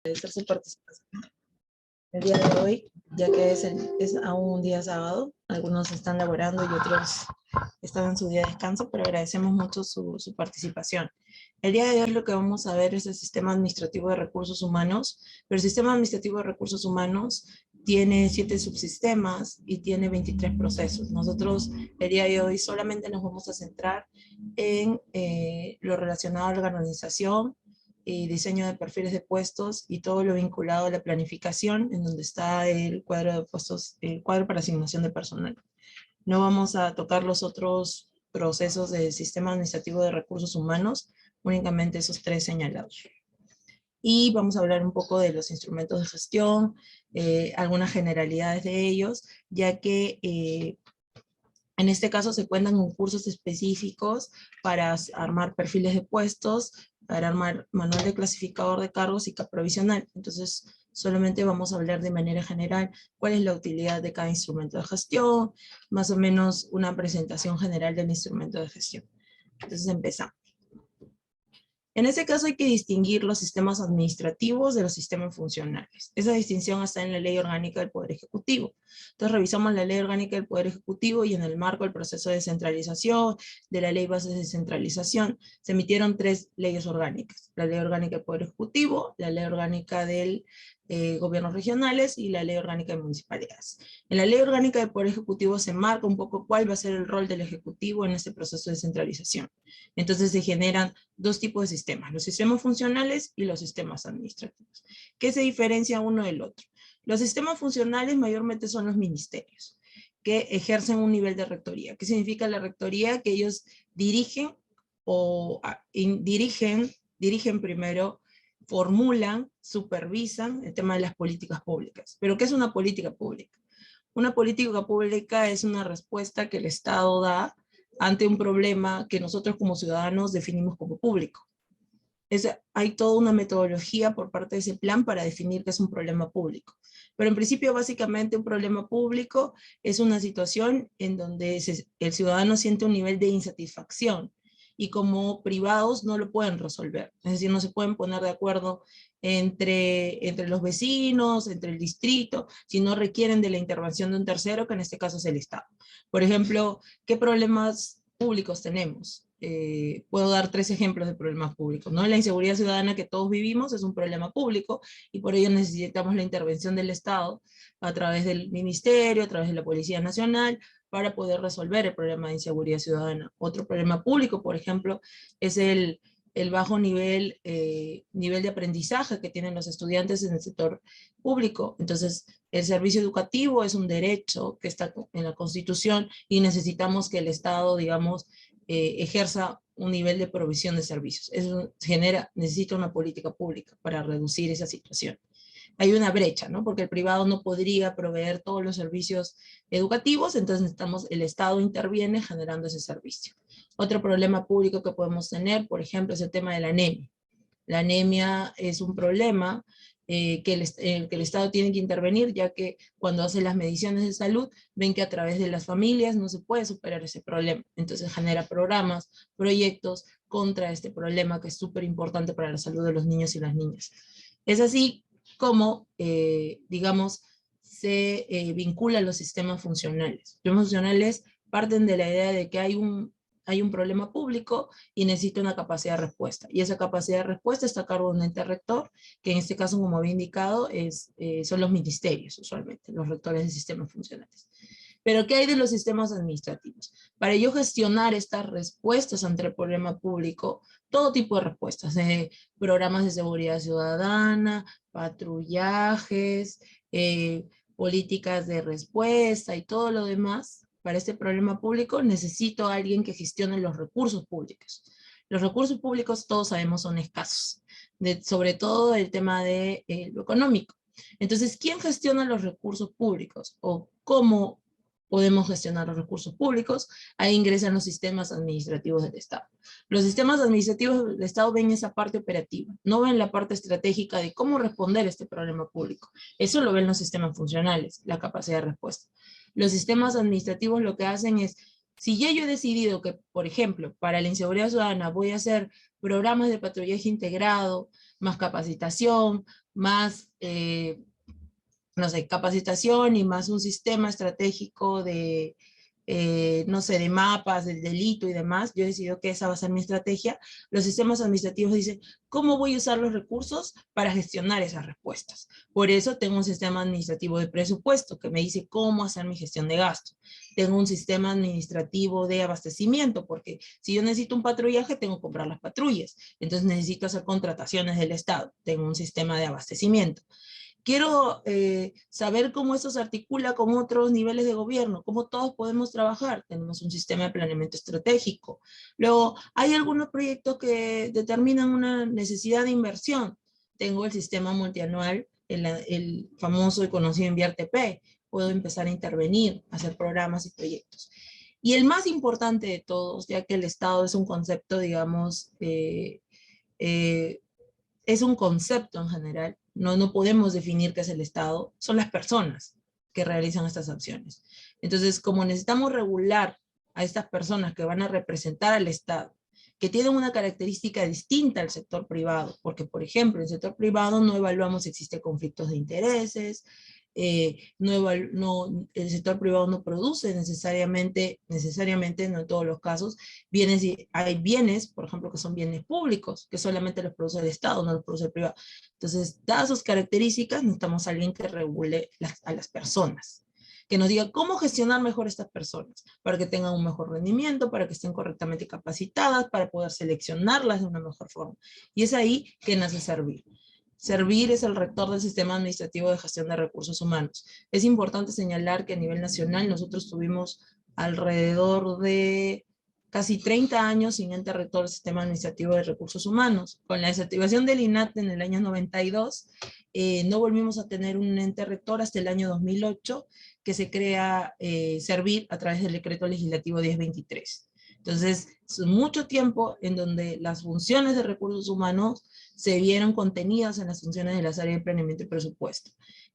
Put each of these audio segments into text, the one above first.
agradecer su participación el día de hoy, ya que es aún un día sábado. Algunos están laborando y otros están en su día de descanso, pero agradecemos mucho su participación. El día de hoy lo que vamos a ver es el Sistema Administrativo de Recursos Humanos, pero el Sistema Administrativo de Recursos Humanos tiene 7 subsistemas y tiene 23 procesos. Nosotros el día de hoy solamente nos vamos a centrar en lo relacionado a la organización y diseño de perfiles de puestos y todo lo vinculado a la planificación, en donde está el cuadro de puestos, el cuadro para asignación de personal. No vamos a tocar los otros procesos del Sistema Administrativo de Recursos Humanos, únicamente esos 3 señalados. Y vamos a hablar un poco de los instrumentos de gestión, algunas generalidades de ellos, ya que en este caso se cuentan con cursos específicos para armar perfiles de puestos, para armar manual de clasificador de cargos y CAP provisional. Entonces, solamente vamos a hablar de manera general cuál es la utilidad de cada instrumento de gestión, más o menos una presentación general del instrumento de gestión. Entonces, empezamos. En este caso hay que distinguir los sistemas administrativos de los sistemas funcionales. Esa distinción está en la Ley Orgánica del Poder Ejecutivo. Entonces revisamos la Ley Orgánica del Poder Ejecutivo y en el marco del proceso de descentralización, de la Ley Bases de Descentralización, se emitieron 3 leyes orgánicas. La Ley Orgánica del Poder Ejecutivo, la Ley Orgánica del Gobiernos Regionales y la Ley Orgánica de Municipalidades. En la Ley Orgánica del Poder Ejecutivo se marca un poco cuál va a ser el rol del Ejecutivo en este proceso de descentralización. Entonces se generan 2 tipos de sistemas, los sistemas funcionales y los sistemas administrativos. ¿Qué se diferencia uno del otro? Los sistemas funcionales mayormente son los ministerios, que ejercen un nivel de rectoría. ¿Qué significa la rectoría? Que ellos dirigen dirigen primero, formulan, supervisan el tema de las políticas públicas. ¿Pero qué es una política pública? Una política pública es una respuesta que el Estado da ante un problema que nosotros como ciudadanos definimos como público. Hay toda una metodología por parte de ese plan para definir qué es un problema público. Pero en principio, básicamente, un problema público es una situación en donde el ciudadano siente un nivel de insatisfacción y como privados no lo pueden resolver. Es decir, no se pueden poner de acuerdo entre los vecinos, entre el distrito, si no requieren de la intervención de un tercero, que en este caso es el Estado. Por ejemplo, ¿qué problemas públicos tenemos? Puedo dar 3 ejemplos de problemas públicos, ¿no? La inseguridad ciudadana que todos vivimos es un problema público y por ello necesitamos la intervención del Estado a través del Ministerio, a través de la Policía Nacional, para poder resolver el problema de inseguridad ciudadana. Otro problema público, por ejemplo, es el bajo nivel de aprendizaje que tienen los estudiantes en el sector público. Entonces, el servicio educativo es un derecho que está en la Constitución y necesitamos que el Estado, digamos, ejerza un nivel de provisión de servicios. Eso necesita una política pública para reducir esa situación. Hay una brecha, ¿no? Porque el privado no podría proveer todos los servicios educativos, entonces el Estado interviene generando ese servicio. Otro problema público que podemos tener, por ejemplo, es el tema de la anemia. La anemia es un problema que el Estado tiene que intervenir, ya que cuando hace las mediciones de salud, ven que a través de las familias no se puede superar ese problema. Entonces genera programas, proyectos contra este problema que es súper importante para la salud de los niños y las niñas. Es así como, digamos, se vinculan los sistemas funcionales. Los sistemas funcionales parten de la idea de que hay un problema público y necesita una capacidad de respuesta. Y esa capacidad de respuesta está a cargo de un ente rector, que en este caso, como había indicado, son los ministerios, usualmente, los rectores de sistemas funcionales. Pero ¿qué hay de los sistemas administrativos? Para yo gestionar estas respuestas ante el problema público, todo tipo de respuestas, programas de seguridad ciudadana, patrullajes, políticas de respuesta y todo lo demás, para este problema público necesito a alguien que gestione los recursos públicos. Los recursos públicos todos sabemos son escasos, sobre todo el tema de lo económico. Entonces, ¿quién gestiona los recursos públicos? ¿O cómo podemos gestionar los recursos públicos? Ahí ingresan los sistemas administrativos del Estado. Los sistemas administrativos del Estado ven esa parte operativa, no ven la parte estratégica de cómo responder a este problema público. Eso lo ven los sistemas funcionales, la capacidad de respuesta. Los sistemas administrativos lo que hacen es, si ya yo he decidido que, por ejemplo, para la inseguridad ciudadana voy a hacer programas de patrullaje integrado, más capacitación, más no sé, capacitación y más un sistema estratégico de, no sé, de mapas, del delito y demás, yo he decidido que esa va a ser mi estrategia. Los sistemas administrativos dicen, ¿cómo voy a usar los recursos para gestionar esas respuestas? Por eso tengo un sistema administrativo de presupuesto que me dice cómo hacer mi gestión de gasto. Tengo un sistema administrativo de abastecimiento, porque si yo necesito un patrullaje, tengo que comprar las patrullas. Entonces necesito hacer contrataciones del Estado. Tengo un sistema de abastecimiento. Quiero saber cómo eso se articula con otros niveles de gobierno, cómo todos podemos trabajar. Tenemos un sistema de planeamiento estratégico. Luego, hay algunos proyectos que determinan una necesidad de inversión. Tengo el sistema multianual, el famoso y conocido InviarteP. Puedo empezar a intervenir, hacer programas y proyectos. Y el más importante de todos, ya que el Estado es un concepto, digamos, eh, es un concepto en general, no podemos definir qué es el Estado, son las personas que realizan estas acciones. Entonces, como necesitamos regular a estas personas que van a representar al Estado, que tienen una característica distinta al sector privado, porque, por ejemplo, en el sector privado no evaluamos si existen conflictos de intereses, el sector privado no produce necesariamente, no en todos los casos, bienes, hay bienes, por ejemplo, que son bienes públicos, que solamente los produce el Estado, no los produce el privado. Entonces, dadas sus características, necesitamos a alguien que regule a las personas, que nos diga cómo gestionar mejor estas personas, para que tengan un mejor rendimiento, para que estén correctamente capacitadas, para poder seleccionarlas de una mejor forma. Y es ahí que nace Servir. Servir es el rector del Sistema Administrativo de Gestión de Recursos Humanos. Es importante señalar que a nivel nacional nosotros tuvimos alrededor de casi 30 años sin ente rector del Sistema Administrativo de Recursos Humanos. Con la desactivación del INAT en el año 92, no volvimos a tener un ente rector hasta el año 2008, que se crea Servir a través del decreto legislativo 1023. Entonces, es mucho tiempo en donde las funciones de recursos humanos se vieron contenidas en las funciones de las áreas de planeamiento y presupuesto,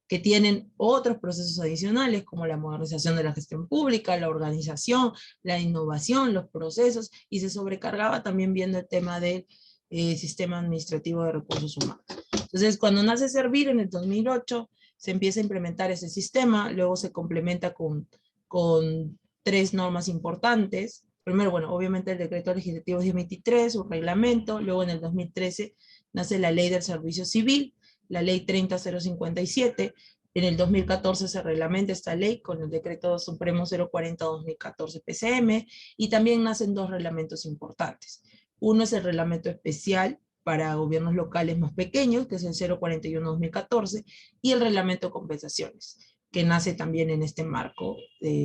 que tienen otros procesos adicionales como la modernización de la gestión pública, la organización, la innovación, los procesos, y se sobrecargaba también viendo el tema del sistema administrativo de recursos humanos. Entonces, cuando nace Servir en el 2008, se empieza a implementar ese sistema, luego se complementa con 3 normas importantes. Primero, bueno, obviamente el decreto legislativo 1023, un reglamento, luego en el 2013 nace la ley del servicio civil, la ley 30057, en el 2014 se reglamenta esta ley con el decreto supremo 040-2014 PCM, y también nacen 2 reglamentos importantes. Uno es el reglamento especial para gobiernos locales más pequeños, que es el 041-2014, y el reglamento de compensaciones, que nace también en este marco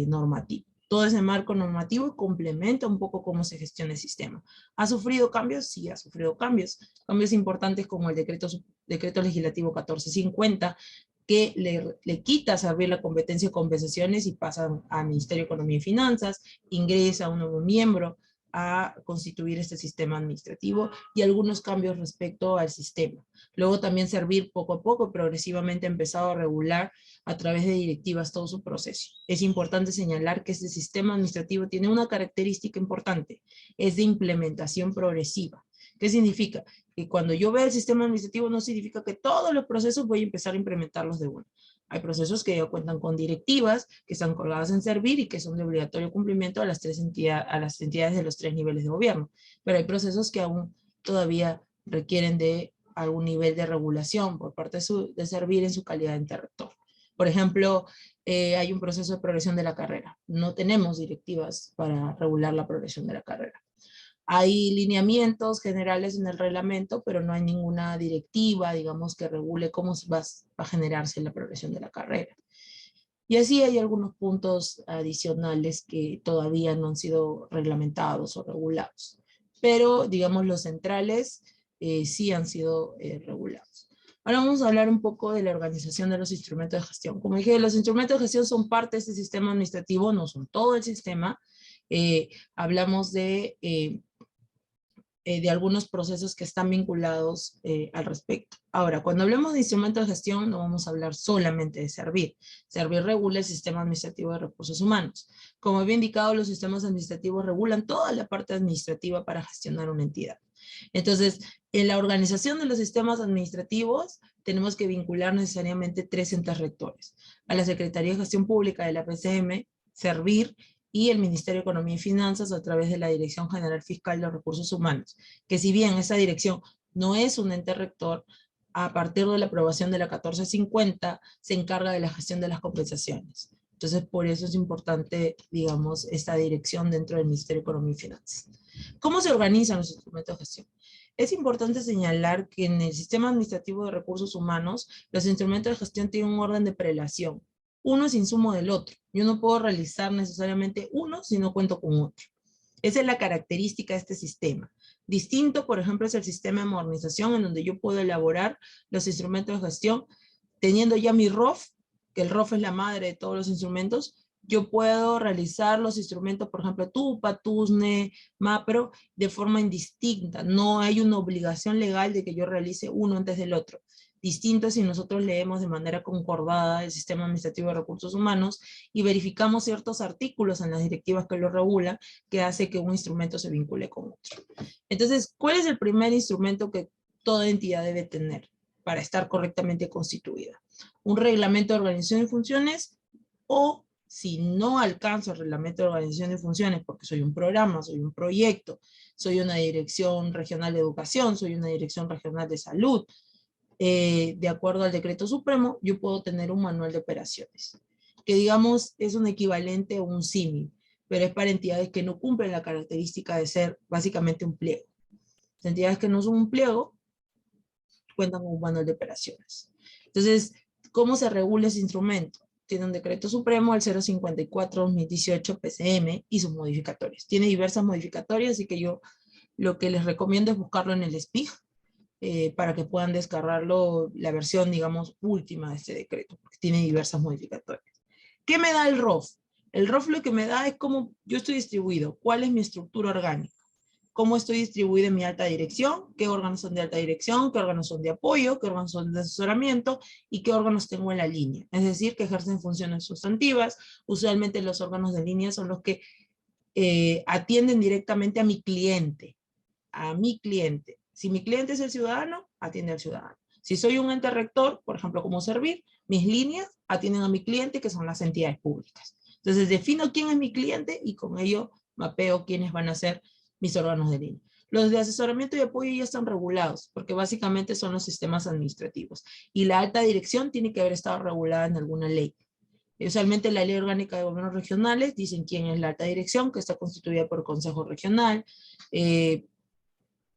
normativo. Todo ese marco normativo complementa un poco cómo se gestiona el sistema. ¿Ha sufrido cambios? Sí, ha sufrido cambios. Cambios importantes como el decreto legislativo 1450, que le quita a Servir la competencia de compensaciones y pasan al Ministerio de Economía y Finanzas, ingresa un nuevo miembro a constituir este sistema administrativo, y algunos cambios respecto al sistema. Luego también Servir poco a poco, progresivamente ha empezado a regular a través de directivas todo su proceso. Es importante señalar que este sistema administrativo tiene una característica importante, es de implementación progresiva. ¿Qué significa? Que cuando yo veo el sistema administrativo no significa que todos los procesos voy a empezar a implementarlos de una. Hay procesos que ya cuentan con directivas, que están colgadas en Servir y que son de obligatorio cumplimiento a las entidades de los 3 niveles de gobierno. Pero hay procesos que aún todavía requieren de algún nivel de regulación por parte de Servir en su calidad de ente rector. Por ejemplo, hay un proceso de progresión de la carrera. No tenemos directivas para regular la progresión de la carrera. Hay lineamientos generales en el reglamento, pero no hay ninguna directiva, digamos, que regule cómo va a generarse la progresión de la carrera. Y así hay algunos puntos adicionales que todavía no han sido reglamentados o regulados. Pero, digamos, los centrales sí han sido regulados. Ahora vamos a hablar un poco de la organización de los instrumentos de gestión. Como dije, los instrumentos de gestión son parte de este sistema administrativo, no son todo el sistema. Hablamos de algunos procesos que están vinculados al respecto. Ahora, cuando hablemos de instrumentos de gestión, no vamos a hablar solamente de Servir. Servir regula el sistema administrativo de recursos humanos. Como había indicado, los sistemas administrativos regulan toda la parte administrativa para gestionar una entidad. Entonces, en la organización de los sistemas administrativos, tenemos que vincular necesariamente 3 entes rectores: a la Secretaría de Gestión Pública de la PCM, Servir, y el Ministerio de Economía y Finanzas a través de la Dirección General Fiscal de Recursos Humanos, que si bien esa dirección no es un ente rector, a partir de la aprobación de la 1450 se encarga de la gestión de las compensaciones. Entonces, por eso es importante, digamos, esta dirección dentro del Ministerio de Economía y Finanzas. ¿Cómo se organizan los instrumentos de gestión? Es importante señalar que en el sistema administrativo de recursos humanos, los instrumentos de gestión tienen un orden de prelación. Uno es insumo del otro. Yo no puedo realizar necesariamente uno si no cuento con otro. Esa es la característica de este sistema. Distinto, por ejemplo, es el sistema de modernización, en donde yo puedo elaborar los instrumentos de gestión teniendo ya mi ROF, que el ROF es la madre de todos los instrumentos. Yo puedo realizar los instrumentos, por ejemplo, TUPA, TUSNE, MAPRO, de forma indistinta. No hay una obligación legal de que yo realice uno antes del otro. Distinto si nosotros leemos de manera concordada el Sistema Administrativo de Recursos Humanos y verificamos ciertos artículos en las directivas que lo regulan, que hace que un instrumento se vincule con otro. Entonces, ¿cuál es el primer instrumento que toda entidad debe tener para estar correctamente constituida? Un reglamento de organización y funciones, o si no alcanzo el reglamento de organización y funciones porque soy un programa, soy un proyecto, soy una dirección regional de educación, soy una dirección regional de salud, de acuerdo al decreto supremo, yo puedo tener un manual de operaciones, que digamos es un equivalente o un símil, pero es para entidades que no cumplen la característica de ser básicamente un pliego. Las entidades que no son un pliego cuentan con un manual de operaciones. Entonces, ¿cómo se regula ese instrumento? Tiene un decreto supremo, el 054-2018 PCM, y sus modificatorias. Tiene diversas modificatorias, así que yo lo que les recomiendo es buscarlo en el SPIG, para que puedan descargarlo, la versión, digamos, última de este decreto, porque tiene diversas modificatorias. ¿Qué me da el ROF? El ROF lo que me da es cómo yo estoy distribuido, cuál es mi estructura orgánica, cómo estoy distribuido en mi alta dirección, qué órganos son de alta dirección, qué órganos son de apoyo, qué órganos son de asesoramiento y qué órganos tengo en la línea. Es decir, que ejercen funciones sustantivas. Usualmente los órganos de línea son los que atienden directamente a mi cliente, Si mi cliente es el ciudadano, atiende al ciudadano. Si soy un ente rector, por ejemplo, como Servir, mis líneas atienden a mi cliente, que son las entidades públicas. Entonces defino quién es mi cliente y con ello mapeo quiénes van a ser mis órganos de línea. Los de asesoramiento y apoyo ya están regulados, porque básicamente son los sistemas administrativos. Y la alta dirección tiene que haber estado regulada en alguna ley. Usualmente la Ley Orgánica de Gobiernos Regionales dicen quién es la alta dirección, que está constituida por el Consejo Regional,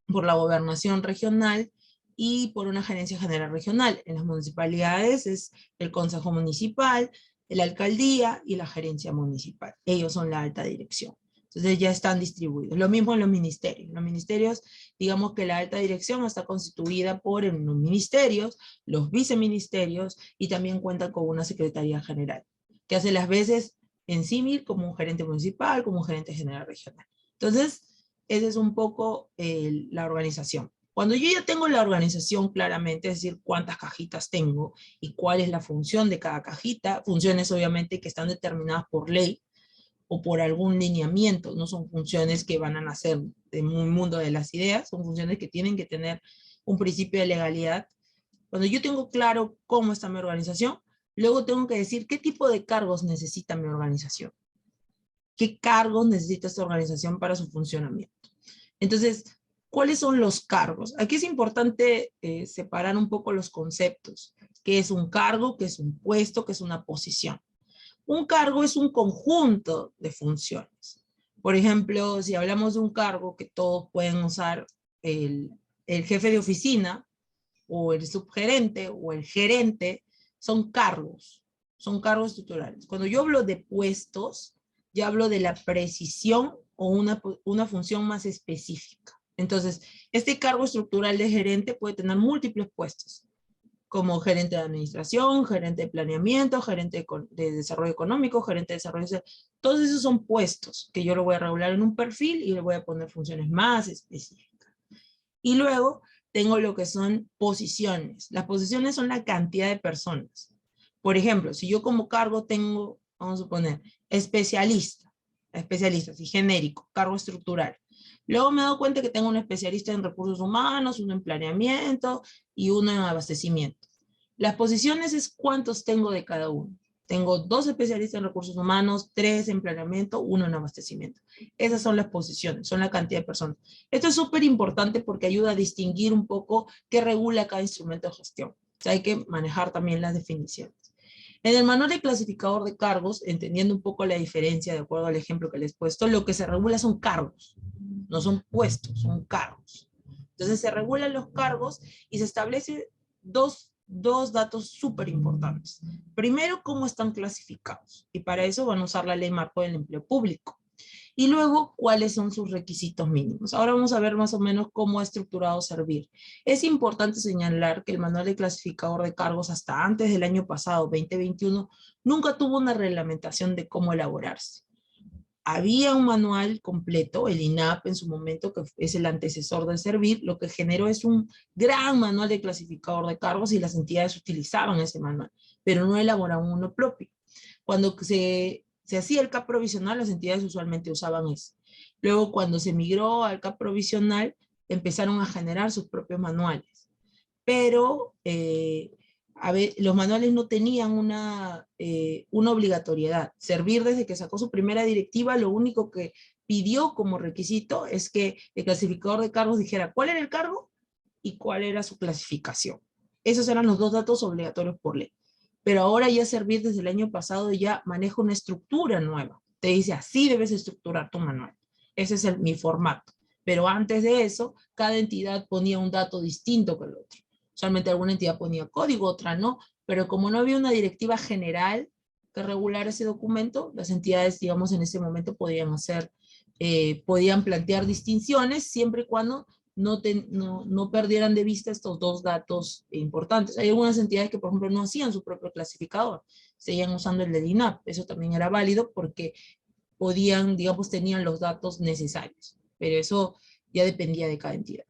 por la Gobernación Regional y por una Gerencia General Regional. En las municipalidades es el Consejo Municipal, la Alcaldía y la Gerencia Municipal. Ellos son la alta dirección. Entonces ya están distribuidos. Lo mismo en los ministerios. Los ministerios, digamos que la alta dirección está constituida por los ministerios, los viceministerios, y también cuentan con una Secretaría General, que hace las veces en símil como un gerente municipal, como un gerente general regional. Entonces, esa es un poco la organización. Cuando yo ya tengo la organización claramente, es decir, cuántas cajitas tengo y cuál es la función de cada cajita, funciones obviamente que están determinadas por ley o por algún lineamiento, no son funciones que van a nacer en un mundo de las ideas, son funciones que tienen que tener un principio de legalidad. Cuando yo tengo claro cómo está mi organización, luego tengo que decir qué tipo de cargos necesita mi organización. ¿Qué cargos necesita esta organización para su funcionamiento? Entonces, ¿cuáles son los cargos? Aquí es importante separar un poco los conceptos. ¿Qué es un cargo? ¿Qué es un puesto? ¿Qué es una posición? Un cargo es un conjunto de funciones. Por ejemplo, si hablamos de un cargo que todos pueden usar, el jefe de oficina, o el subgerente, o el gerente, son cargos estructurales. Cuando yo hablo de puestos, ya hablo de la precisión o una función más específica. Entonces, este cargo estructural de gerente puede tener múltiples puestos, como gerente de administración, gerente de planeamiento, gerente de desarrollo económico, gerente de desarrollo social. Todos esos son puestos que yo lo voy a regular en un perfil y le voy a poner funciones más específicas. Y luego tengo lo que son posiciones. Las posiciones son la cantidad de personas. Por ejemplo, si yo como cargo tengo, vamos a suponer, especialista, así genérico, cargo estructural. Luego me he dado cuenta que tengo un especialista en recursos humanos, uno en planeamiento y uno en abastecimiento. Las posiciones es cuántos tengo de cada uno. Tengo 2 especialistas en recursos humanos, 3 en planeamiento, 1 en abastecimiento. Esas son las posiciones, son la cantidad de personas. Esto es súper importante porque ayuda a distinguir un poco qué regula cada instrumento de gestión. O sea, hay que manejar también las definiciones. En el manual de clasificador de cargos, entendiendo un poco la diferencia de acuerdo al ejemplo que les he puesto, lo que se regula son cargos, no son puestos, son cargos. Entonces se regulan los cargos y se establece dos datos súper importantes. Primero, cómo están clasificados. Y para eso van a usar la ley marco del empleo público. Y luego, cuáles son sus requisitos mínimos. Ahora vamos a ver más o menos cómo ha estructurado Servir. Es importante señalar que el manual de clasificador de cargos hasta antes del año pasado, 2021, nunca tuvo una reglamentación de cómo elaborarse. Había un manual completo, el INAP en su momento, que es el antecesor del Servir, lo que generó es un gran manual de clasificador de cargos y las entidades utilizaban ese manual, pero no elaboraban uno propio. Cuando se hacía el CAP provisional, las entidades usualmente usaban ese. Luego, cuando se migró al CAP provisional, empezaron a generar sus propios manuales. Pero los manuales no tenían una obligatoriedad. Servir, desde que sacó su primera directiva, lo único que pidió como requisito es que el clasificador de cargos dijera cuál era el cargo y cuál era su clasificación. Esos eran los 2 datos obligatorios por ley. Pero ahora ya Servir desde el año pasado ya maneja una estructura nueva. Te dice, así debes estructurar tu manual. Ese es mi formato. Pero antes de eso, cada entidad ponía un dato distinto que el otro. Usualmente alguna entidad ponía código, otra no, pero como no había una directiva general que regulara ese documento, las entidades, digamos, en ese momento podían plantear distinciones siempre y cuando no perdieran de vista estos 2 datos importantes. Hay algunas entidades que, por ejemplo, no hacían su propio clasificador, seguían usando el del INAP. Eso también era válido porque podían, digamos, tenían los datos necesarios, pero eso ya dependía de cada entidad.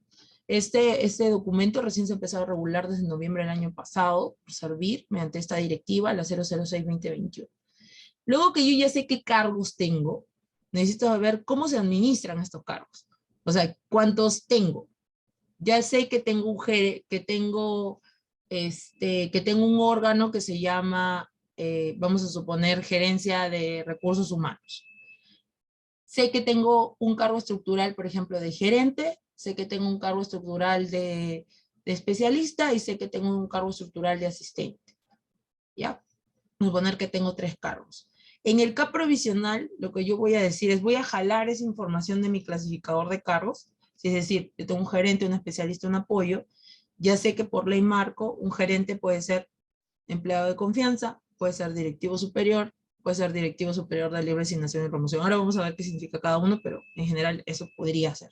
Este documento recién se empezó a regular desde noviembre del año pasado por Servir mediante esta directiva, la 006-2021. Luego que yo ya sé qué cargos tengo, necesito saber cómo se administran estos cargos. O sea, ¿cuántos tengo? Ya sé que tengo un órgano que se llama, vamos a suponer, gerencia de recursos humanos. Sé que tengo un cargo estructural, por ejemplo, de gerente, sé que tengo un cargo estructural de especialista y sé que tengo un cargo estructural de asistente. ¿Ya? Vamos a suponer que tengo 3 cargos. En el CAP provisional, lo que yo voy a decir es, voy a jalar esa información de mi clasificador de cargos, es decir, yo tengo un gerente, un especialista, un apoyo, ya sé que por ley marco, un gerente puede ser empleado de confianza, puede ser directivo superior, puede ser directivo superior de libre asignación y promoción. Ahora vamos a ver qué significa cada uno, pero en general eso podría ser.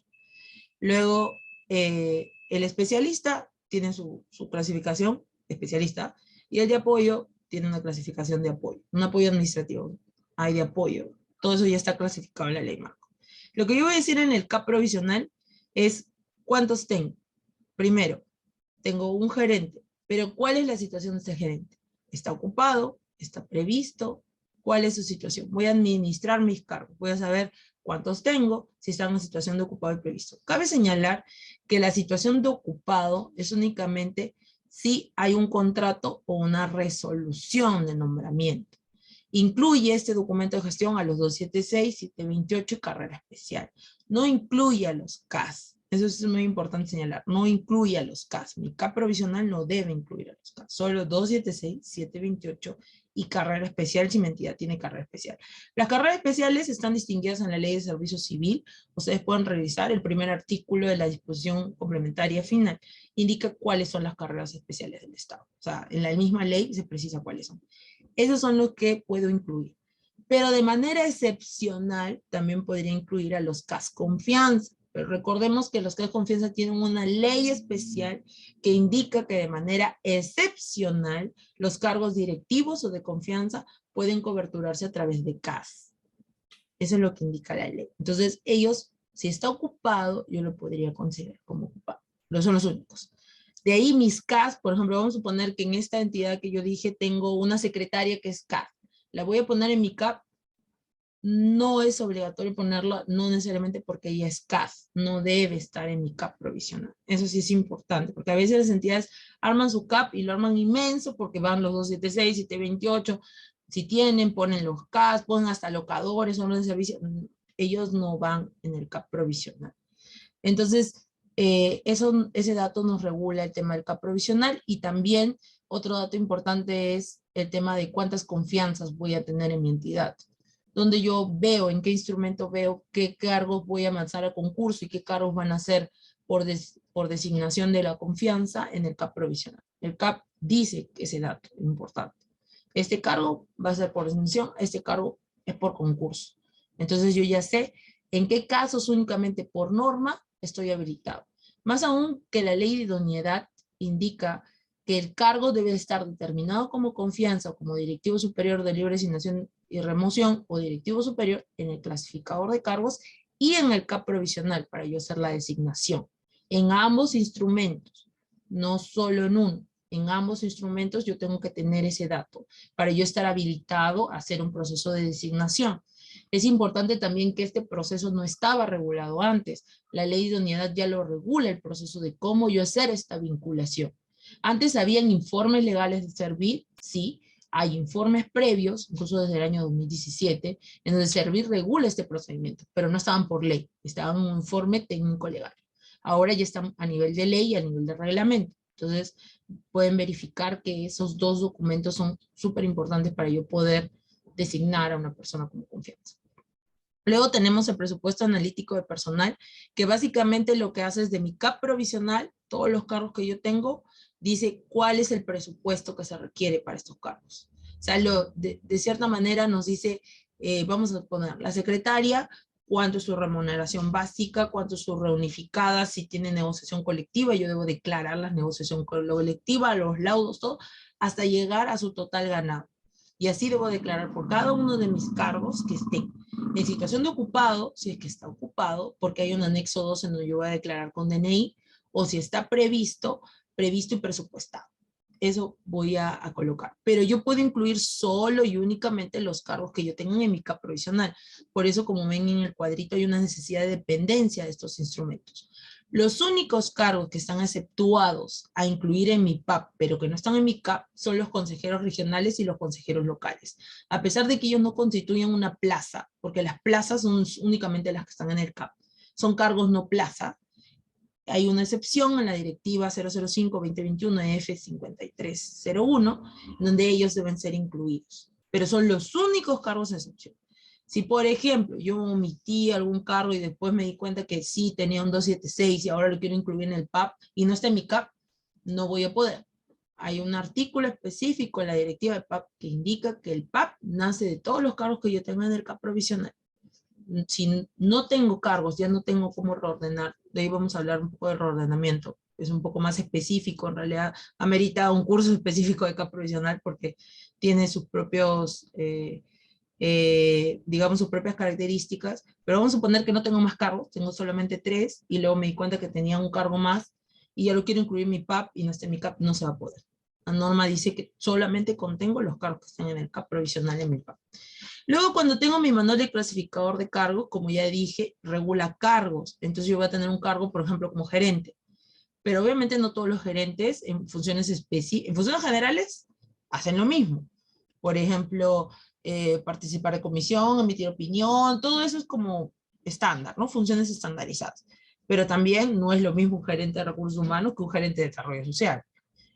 Luego, el especialista tiene su clasificación, especialista, y el de apoyo tiene una clasificación de apoyo, un apoyo administrativo, hay de apoyo. Todo eso ya está clasificado en la ley marco. Lo que yo voy a decir en el CAP provisional es cuántos tengo. Primero, tengo un gerente, pero ¿cuál es la situación de este gerente? ¿Está ocupado? ¿Está previsto? ¿Cuál es su situación? Voy a administrar mis cargos, voy a saber cuántos tengo, si están en situación de ocupado y previsto. Cabe señalar que la situación de ocupado es únicamente si hay un contrato o una resolución de nombramiento. Incluye este documento de gestión a los 276, 728 y carrera especial. No incluye a los CAS. Eso es muy importante señalar. No incluye a los CAS. Mi CAP provisional no debe incluir a los CAS. Solo 276, 728 y carrera especial si mi entidad tiene carrera especial. Las carreras especiales están distinguidas en la Ley de Servicio Civil. Ustedes pueden revisar el primer artículo de la disposición complementaria final. Indica cuáles son las carreras especiales del Estado. O sea, en la misma ley se precisa cuáles son. Esos son los que puedo incluir. Pero de manera excepcional también podría incluir a los CAS Confianza. Pero recordemos que los CAS Confianza tienen una ley especial que indica que de manera excepcional los cargos directivos o de confianza pueden coberturarse a través de CAS. Eso es lo que indica la ley. Entonces ellos, si está ocupado, yo lo podría considerar como ocupado. No son los únicos. De ahí mis CAS, por ejemplo, vamos a suponer que en esta entidad que yo dije tengo una secretaria que es CAS. La voy a poner en mi CAP no es obligatorio ponerlo, no necesariamente porque ella es CAF, no debe estar en mi CAP provisional. Eso sí es importante, porque a veces las entidades arman su CAP y lo arman inmenso porque van los 276, 728, si tienen, ponen los CAS, ponen hasta locadores, zonas de servicio, ellos no van en el CAP provisional. Entonces, ese dato nos regula el tema del CAP provisional, y también otro dato importante es el tema de cuántas confianzas voy a tener en mi entidad, donde yo veo en qué instrumento veo qué cargos voy a lanzar a concurso y qué cargos van a ser por designación de la confianza en el CAP provisional. El CAP dice que ese dato es importante. Este cargo va a ser por designación, este cargo es por concurso. Entonces yo ya sé en qué casos únicamente por norma estoy habilitado. Más aún que la ley de idoneidad indica que el cargo debe estar determinado como confianza o como directivo superior de libre designación y remoción o directivo superior en el clasificador de cargos y en el CAP provisional para yo hacer la designación. En ambos instrumentos, no solo en uno. En ambos instrumentos yo tengo que tener ese dato para yo estar habilitado a hacer un proceso de designación. Es importante también que este proceso no estaba regulado antes. La ley de idoneidad ya lo regula, el proceso de cómo yo hacer esta vinculación. Antes habían informes legales de Servir, sí, hay informes previos, incluso desde el año 2017, en donde Servir regula este procedimiento, pero no estaban por ley, estaban en un informe técnico legal. Ahora ya están a nivel de ley y a nivel de reglamento. Entonces, pueden verificar que esos dos documentos son súper importantes para yo poder designar a una persona como confianza. Luego tenemos el presupuesto analítico de personal, que básicamente lo que hace es de mi CAP provisional, todos los cargos que yo tengo, dice cuál es el presupuesto que se requiere para estos cargos. O sea, de cierta manera nos dice, vamos a poner la secretaria, cuánto es su remuneración básica, cuánto es su reunificada, si tiene negociación colectiva, yo debo declarar la negociación colectiva, los laudos, todo, hasta llegar a su total ganado. Y así debo declarar por cada uno de mis cargos que estén en situación de ocupado, si es que está ocupado, porque hay un anexo 2 en donde yo voy a declarar con DNI, o si está previsto y presupuestado. Eso voy a colocar. Pero yo puedo incluir solo y únicamente los cargos que yo tenga en mi CAP provisional. Por eso, como ven en el cuadrito, hay una necesidad de dependencia de estos instrumentos. Los únicos cargos que están exceptuados a incluir en mi PAP, pero que no están en mi CAP, son los consejeros regionales y los consejeros locales. A pesar de que ellos no constituyen una plaza, porque las plazas son únicamente las que están en el CAP. Son cargos no plaza. Hay una excepción en la directiva 005-2021-F5301, donde ellos deben ser incluidos. Pero son los únicos cargos de excepción. Si, por ejemplo, yo omití algún cargo y después me di cuenta que sí tenía un 276 y ahora lo quiero incluir en el PAP y no está en mi CAP, no voy a poder. Hay un artículo específico en la directiva del PAP que indica que el PAP nace de todos los cargos que yo tenga en el CAP provisional. Si no tengo cargos, ya no tengo cómo reordenar. De ahí vamos a hablar un poco de reordenamiento. Es un poco más específico, en realidad amerita un curso específico de CAP provisional porque tiene sus propios... digamos, sus propias características, pero vamos a suponer que no tengo más cargos, tengo solamente 3, y luego me di cuenta que tenía un cargo más, y ya lo quiero incluir en mi PAP, y no está en mi CAP, no se va a poder. La norma dice que solamente contengo los cargos que están en el CAP provisional en mi PAP. Luego, cuando tengo mi manual de clasificador de cargos, como ya dije, regula cargos, entonces yo voy a tener un cargo, por ejemplo, como gerente, pero obviamente no todos los gerentes en funciones generales hacen lo mismo. Por ejemplo, participar de comisión, emitir opinión, todo eso es como estándar, ¿no? Funciones estandarizadas. Pero también no es lo mismo un gerente de recursos humanos que un gerente de desarrollo social.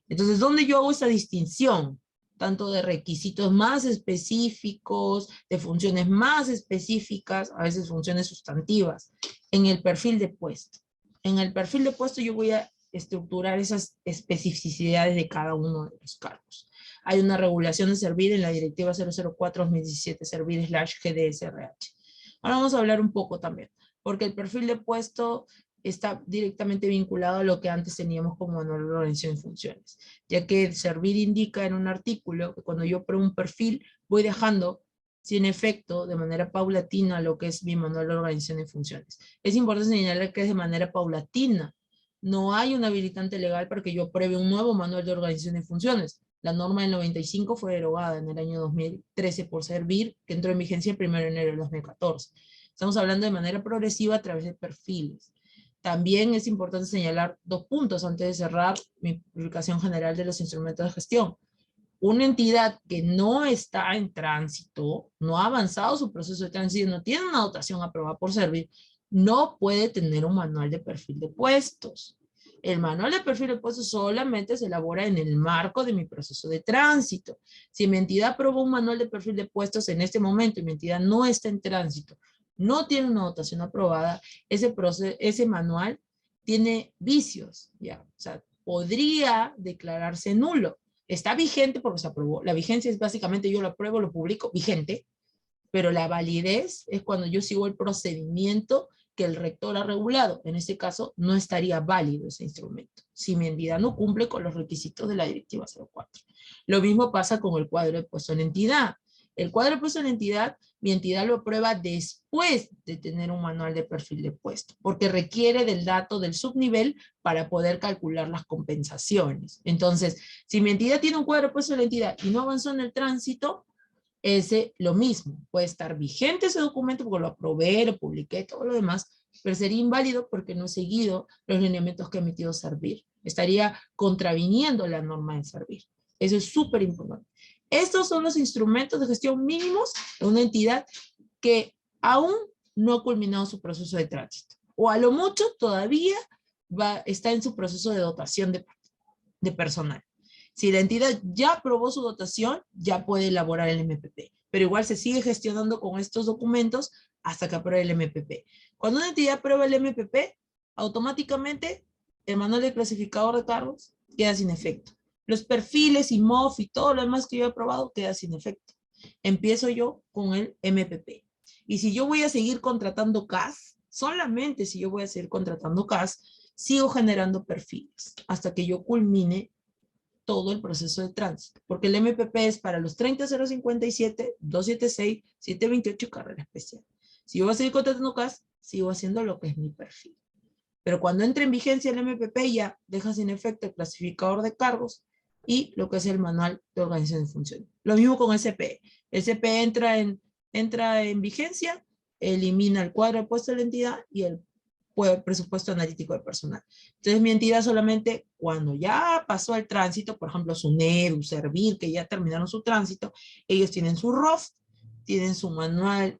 Entonces, ¿dónde yo hago esa distinción? Tanto de requisitos más específicos, de funciones más específicas, a veces funciones sustantivas, en el perfil de puesto. En el perfil de puesto yo voy a estructurar esas especificidades de cada uno de los cargos. Hay una regulación de Servir en la directiva 004-2017, Servir/GDSRH. Ahora vamos a hablar un poco también, porque el perfil de puesto está directamente vinculado a lo que antes teníamos como manual de organización y funciones, ya que Servir indica en un artículo que cuando yo creo un perfil, voy dejando sin efecto de manera paulatina lo que es mi manual de organización y funciones. Es importante señalar que es de manera paulatina. No hay un habilitante legal para que yo apruebe un nuevo manual de organización y funciones. La norma del 95 fue derogada en el año 2013 por servir, que entró en vigencia el 1 de enero de 2014. Estamos hablando de manera progresiva a través de perfiles. También es importante señalar dos puntos antes de cerrar mi publicación general de los instrumentos de gestión. Una entidad que no está en tránsito, no ha avanzado su proceso de tránsito, no tiene una dotación aprobada por servir, no puede tener un manual de perfil de puestos. El manual de perfil de puestos solamente se elabora en el marco de mi proceso de tránsito. Si mi entidad aprobó un manual de perfil de puestos en este momento y mi entidad no está en tránsito, no tiene una dotación aprobada, ese manual tiene vicios, ¿ya? O sea, podría declararse nulo. Está vigente porque se aprobó. La vigencia es básicamente yo lo apruebo, lo publico, vigente, pero la validez es cuando yo sigo el procedimiento que el rector ha regulado. En este caso, no estaría válido ese instrumento, si mi entidad no cumple con los requisitos de la Directiva 04. Lo mismo pasa con el cuadro de puesto en entidad. El cuadro de puesto en entidad, mi entidad lo aprueba después de tener un manual de perfil de puesto, porque requiere del dato del subnivel para poder calcular las compensaciones. Entonces, si mi entidad tiene un cuadro de puesto en entidad y no avanzó en el tránsito, ese lo mismo, puede estar vigente ese documento porque lo aprobé, lo publiqué, todo lo demás, pero sería inválido porque no he seguido los lineamientos que ha emitido Servir. Estaría contraviniendo la norma de Servir. Eso es súper importante. Estos son los instrumentos de gestión mínimos de una entidad que aún no ha culminado su proceso de tránsito, o a lo mucho todavía está en su proceso de dotación de personal. Si la entidad ya aprobó su dotación, ya puede elaborar el MPP, pero igual se sigue gestionando con estos documentos hasta que apruebe el MPP. Cuando una entidad aprueba el MPP, automáticamente el manual de clasificador de cargos queda sin efecto. Los perfiles y MOF y todo lo demás que yo he aprobado queda sin efecto. Empiezo yo con el MPP. Y si yo voy a seguir contratando CAS, solamente si yo voy a seguir contratando CAS, sigo generando perfiles hasta que yo culmine todo el proceso de tránsito, porque el MPP es para los 30057, 276, 728 y carrera especial. Si yo voy a seguir contratando CAS, sigo haciendo lo que es mi perfil. Pero cuando entre en vigencia el MPP ya deja sin efecto el clasificador de cargos y lo que es el manual de organización de funciones. Lo mismo con el CPE. El CPE entra en vigencia, elimina el cuadro de puesto de la entidad y el presupuesto analítico de personal. Entonces mi entidad solamente cuando ya pasó el tránsito, por ejemplo SUNEDU, Servir, que ya terminaron su tránsito, ellos tienen su ROF, tienen su manual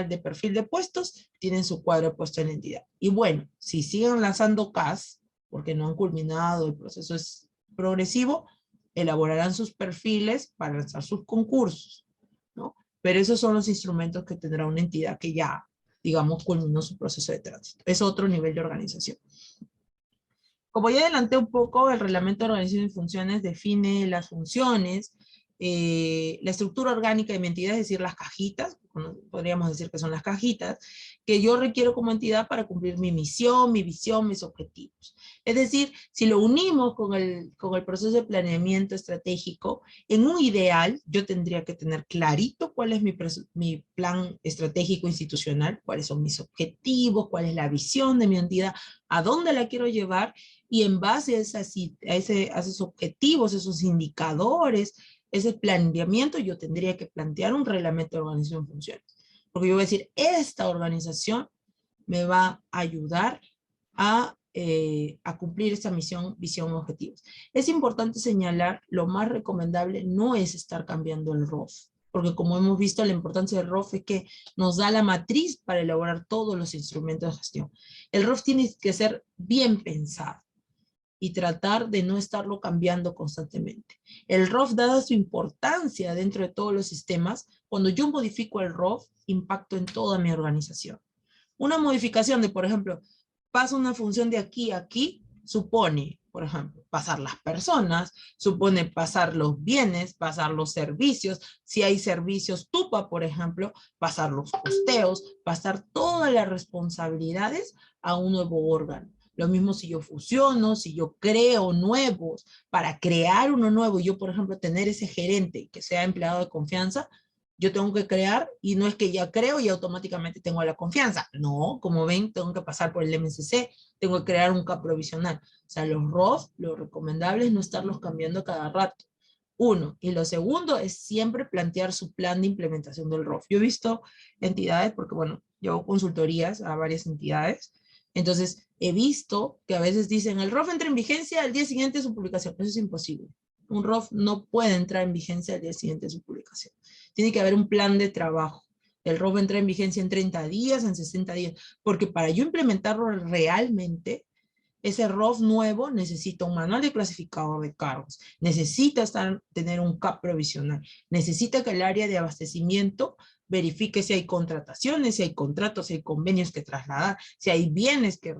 de perfil de puestos, tienen su cuadro de puesto en la entidad. Y bueno, si siguen lanzando CAS, porque no han culminado, el proceso es progresivo, elaborarán sus perfiles para lanzar sus concursos, ¿no? Pero esos son los instrumentos que tendrá una entidad que ya, digamos, culminó su proceso de tránsito. Es otro nivel de organización. Como ya adelanté un poco, el reglamento de organización y funciones define las funciones, la estructura orgánica de mi entidad, es decir, las cajitas, podríamos decir que son las cajitas, que yo requiero como entidad para cumplir mi misión, mi visión, mis objetivos. Es decir, si lo unimos con el proceso de planeamiento estratégico, en un ideal yo tendría que tener clarito cuál es mi plan estratégico institucional, cuáles son mis objetivos, cuál es la visión de mi entidad, a dónde la quiero llevar, y en base a esos objetivos, esos indicadores, ese planeamiento, yo tendría que plantear un reglamento de organización de funciones. Porque yo voy a decir, esta organización me va a ayudar a cumplir esta misión, visión, objetivos. Es importante señalar, lo más recomendable no es estar cambiando el ROF, porque como hemos visto, la importancia del ROF es que nos da la matriz para elaborar todos los instrumentos de gestión. El ROF tiene que ser bien pensado y tratar de no estarlo cambiando constantemente. El ROF, dada su importancia dentro de todos los sistemas, cuando yo modifico el ROF, impacto en toda mi organización. Una modificación de, por ejemplo, paso una función de aquí a aquí, supone, por ejemplo, pasar las personas, supone pasar los bienes, pasar los servicios, si hay servicios TUPA, por ejemplo, pasar los costeos, pasar todas las responsabilidades a un nuevo órgano. Lo mismo si yo fusiono, si yo creo nuevos, para crear uno nuevo, y yo, por ejemplo, tener ese gerente que sea empleado de confianza, yo tengo que crear, y no es que ya creo y automáticamente tengo la confianza. No, como ven, tengo que pasar por el MCC, tengo que crear un CAP provisional. O sea, los ROF, lo recomendable es no estarlos cambiando cada rato. Uno. Y lo segundo es siempre plantear su plan de implementación del ROF. Yo he visto entidades, porque bueno, yo hago consultorías a varias entidades, entonces he visto que a veces dicen, el ROF entra en vigencia al día siguiente de su publicación. Eso es imposible. Un ROF no puede entrar en vigencia al día siguiente de su publicación. Tiene que haber un plan de trabajo. El ROF entra en vigencia en 30 días, en 60 días, porque para yo implementarlo realmente, ese ROF nuevo necesita un manual de clasificador de cargos, necesita tener un CAP provisional, necesita que el área de abastecimiento verifique si hay contrataciones, si hay contratos, si hay convenios que trasladar, si hay bienes que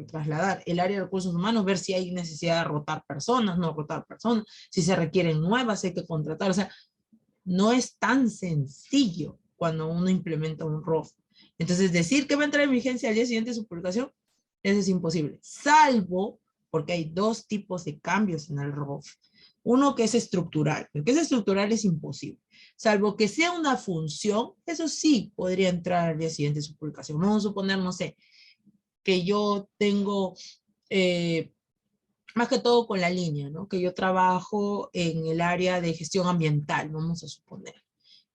trasladar, el área de recursos humanos, ver si hay necesidad de rotar personas, no rotar personas, si se requieren nuevas, hay que contratar, o sea, no es tan sencillo cuando uno implementa un ROF. Entonces, decir que va a entrar en vigencia al día siguiente de su publicación, eso es imposible, salvo porque hay dos tipos de cambios en el ROF. Uno que es estructural, el que es estructural es imposible. Salvo que sea una función, eso sí podría entrar al día siguiente de su publicación. Vamos a suponer, no sé, que yo tengo, más que todo con la línea, ¿no? Que yo trabajo en el área de gestión ambiental, vamos a suponer.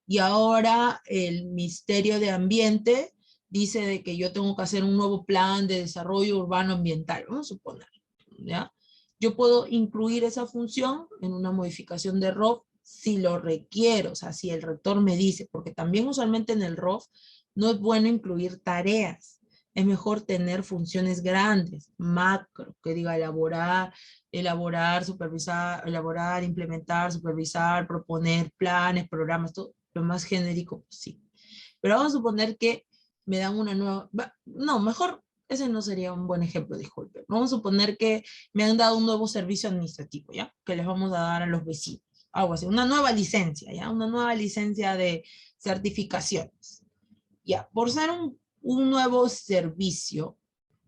Y ahora el Ministerio de Ambiente dice de que yo tengo que hacer un nuevo plan de desarrollo urbano ambiental, vamos a suponer, ¿ya? Yo puedo incluir esa función en una modificación de ROF si lo requiero, o sea, si el rector me dice, porque también usualmente en el ROF no es bueno incluir tareas, es mejor tener funciones grandes, macro, que diga elaborar, supervisar, elaborar, implementar, supervisar, proponer planes, programas, todo lo más genérico posible. Pero vamos a suponer que me dan una nueva, no, mejor, ese no sería un buen ejemplo, disculpe. Vamos a suponer que me han dado un nuevo servicio administrativo, ¿ya? Que les vamos a dar a los vecinos, algo así, una nueva licencia, ¿ya? Una nueva licencia de certificaciones. Ya, por ser un nuevo servicio,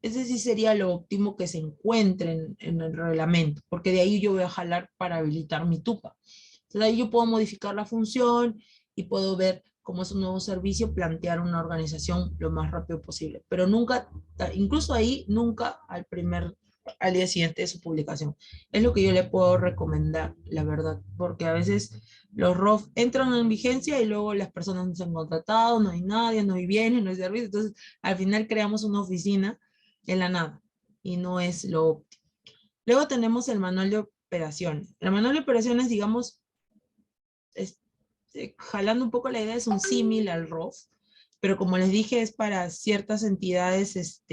ese sí sería lo óptimo que se encuentre en el reglamento, porque de ahí yo voy a jalar para habilitar mi TUPA. Entonces ahí yo puedo modificar la función y puedo ver cómo es un nuevo servicio, plantear una organización lo más rápido posible. Pero nunca, incluso ahí, nunca al día siguiente de su publicación. Es lo que yo le puedo recomendar, la verdad, porque a veces los ROF entran en vigencia y luego las personas no se han contratado, no hay nadie, no hay bienes, no hay servicio, entonces al final creamos una oficina en la nada y no es lo óptimo. Luego tenemos el manual de operaciones. El manual de operaciones, digamos, jalando un poco la idea, es un símil al ROF, pero como les dije, es para ciertas entidades,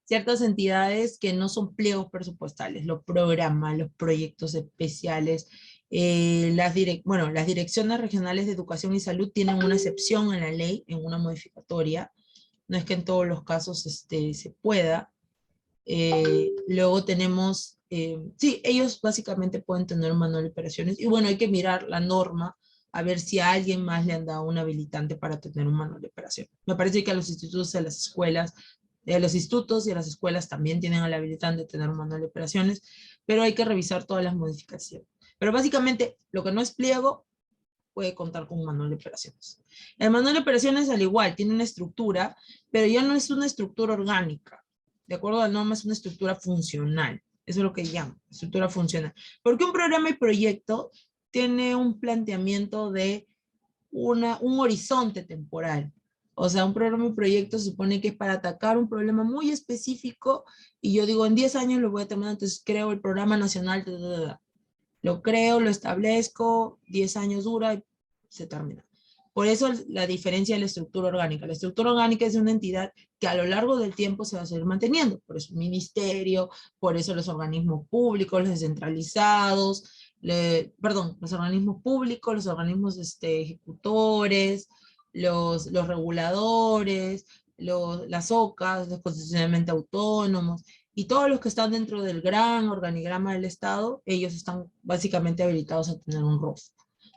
ciertas entidades que no son pliegos presupuestales, los programas, los proyectos especiales, las direcciones regionales de educación y salud tienen una excepción en la ley, en una modificatoria, no es que en todos los casos se pueda. Luego tenemos, sí, ellos básicamente pueden tener un manual de operaciones, y bueno, hay que mirar la norma, a ver si a alguien más le han dado un habilitante para tener un manual de operaciones. Me parece que a los institutos y a las escuelas, los institutos y a las escuelas también tienen el habilitante de tener un manual de operaciones, pero hay que revisar todas las modificaciones. Pero básicamente, lo que no es pliego, puede contar con un manual de operaciones. El manual de operaciones, al igual, tiene una estructura, pero ya no es una estructura orgánica. De acuerdo a la norma, es una estructura funcional. Eso es lo que llamo, estructura funcional. Porque un programa y proyecto tiene un planteamiento de un horizonte temporal. O sea, un programa y proyecto se supone que es para atacar un problema muy específico, y yo digo, en 10 años lo voy a terminar, entonces creo el programa nacional, lo creo, lo establezco, 10 años dura y se termina. Por eso la diferencia de la estructura orgánica. La estructura orgánica es una entidad que a lo largo del tiempo se va a seguir manteniendo. Por eso un ministerio, por eso los organismos públicos, los descentralizados, los organismos públicos, los organismos ejecutores, los reguladores, las OCAs, los constitucionalmente autónomos, y todos los que están dentro del gran organigrama del Estado, ellos están básicamente habilitados a tener un ROF.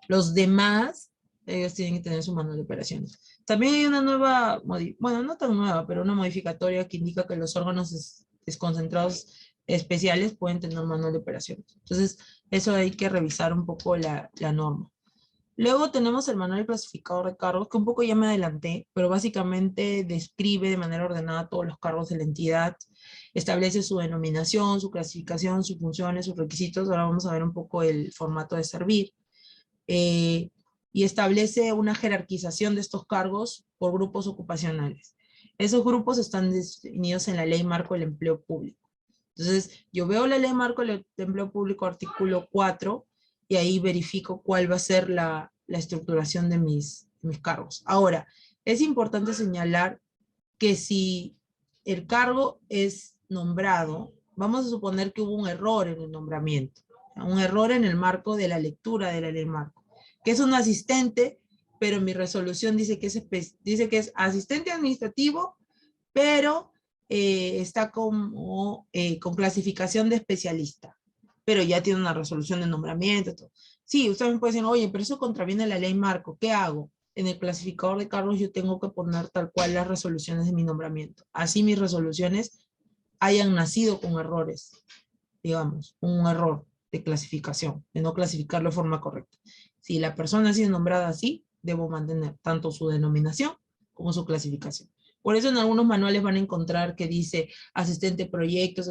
Los demás, ellos tienen que tener su manual de operaciones. También hay una nueva, bueno, no tan nueva, pero una modificatoria que indica que los órganos desconcentrados especiales pueden tener un manual de operaciones. Entonces, eso hay que revisar un poco la norma. Luego tenemos el manual clasificador de cargos, que un poco ya me adelanté, pero básicamente describe de manera ordenada todos los cargos de la entidad, establece su denominación, su clasificación, sus funciones, sus requisitos. Ahora vamos a ver un poco el formato de servir. eh, y establece una jerarquización de estos cargos por grupos ocupacionales. Esos grupos están definidos en la Ley Marco del Empleo Público. Entonces, yo veo la Ley Marco del Empleo Público, artículo 4, y ahí verifico cuál va a ser la estructuración de mis cargos. Ahora, es importante señalar que si el cargo es nombrado, vamos a suponer que hubo un error en el nombramiento, un error en el marco de la lectura de la ley marco, que es un asistente, pero mi resolución dice que es asistente administrativo, pero está con clasificación de especialista, pero ya tiene una resolución de nombramiento. Todo. Sí, usted me puede decir, oye, pero eso contraviene la ley marco, ¿qué hago? En el clasificador de cargos yo tengo que poner tal cual las resoluciones de mi nombramiento. Así mis resoluciones hayan nacido con errores, digamos, un error de clasificación, de no clasificarlo de forma correcta. Si la persona ha sido nombrada así, debo mantener tanto su denominación como su clasificación. Por eso en algunos manuales van a encontrar que dice asistente de proyectos.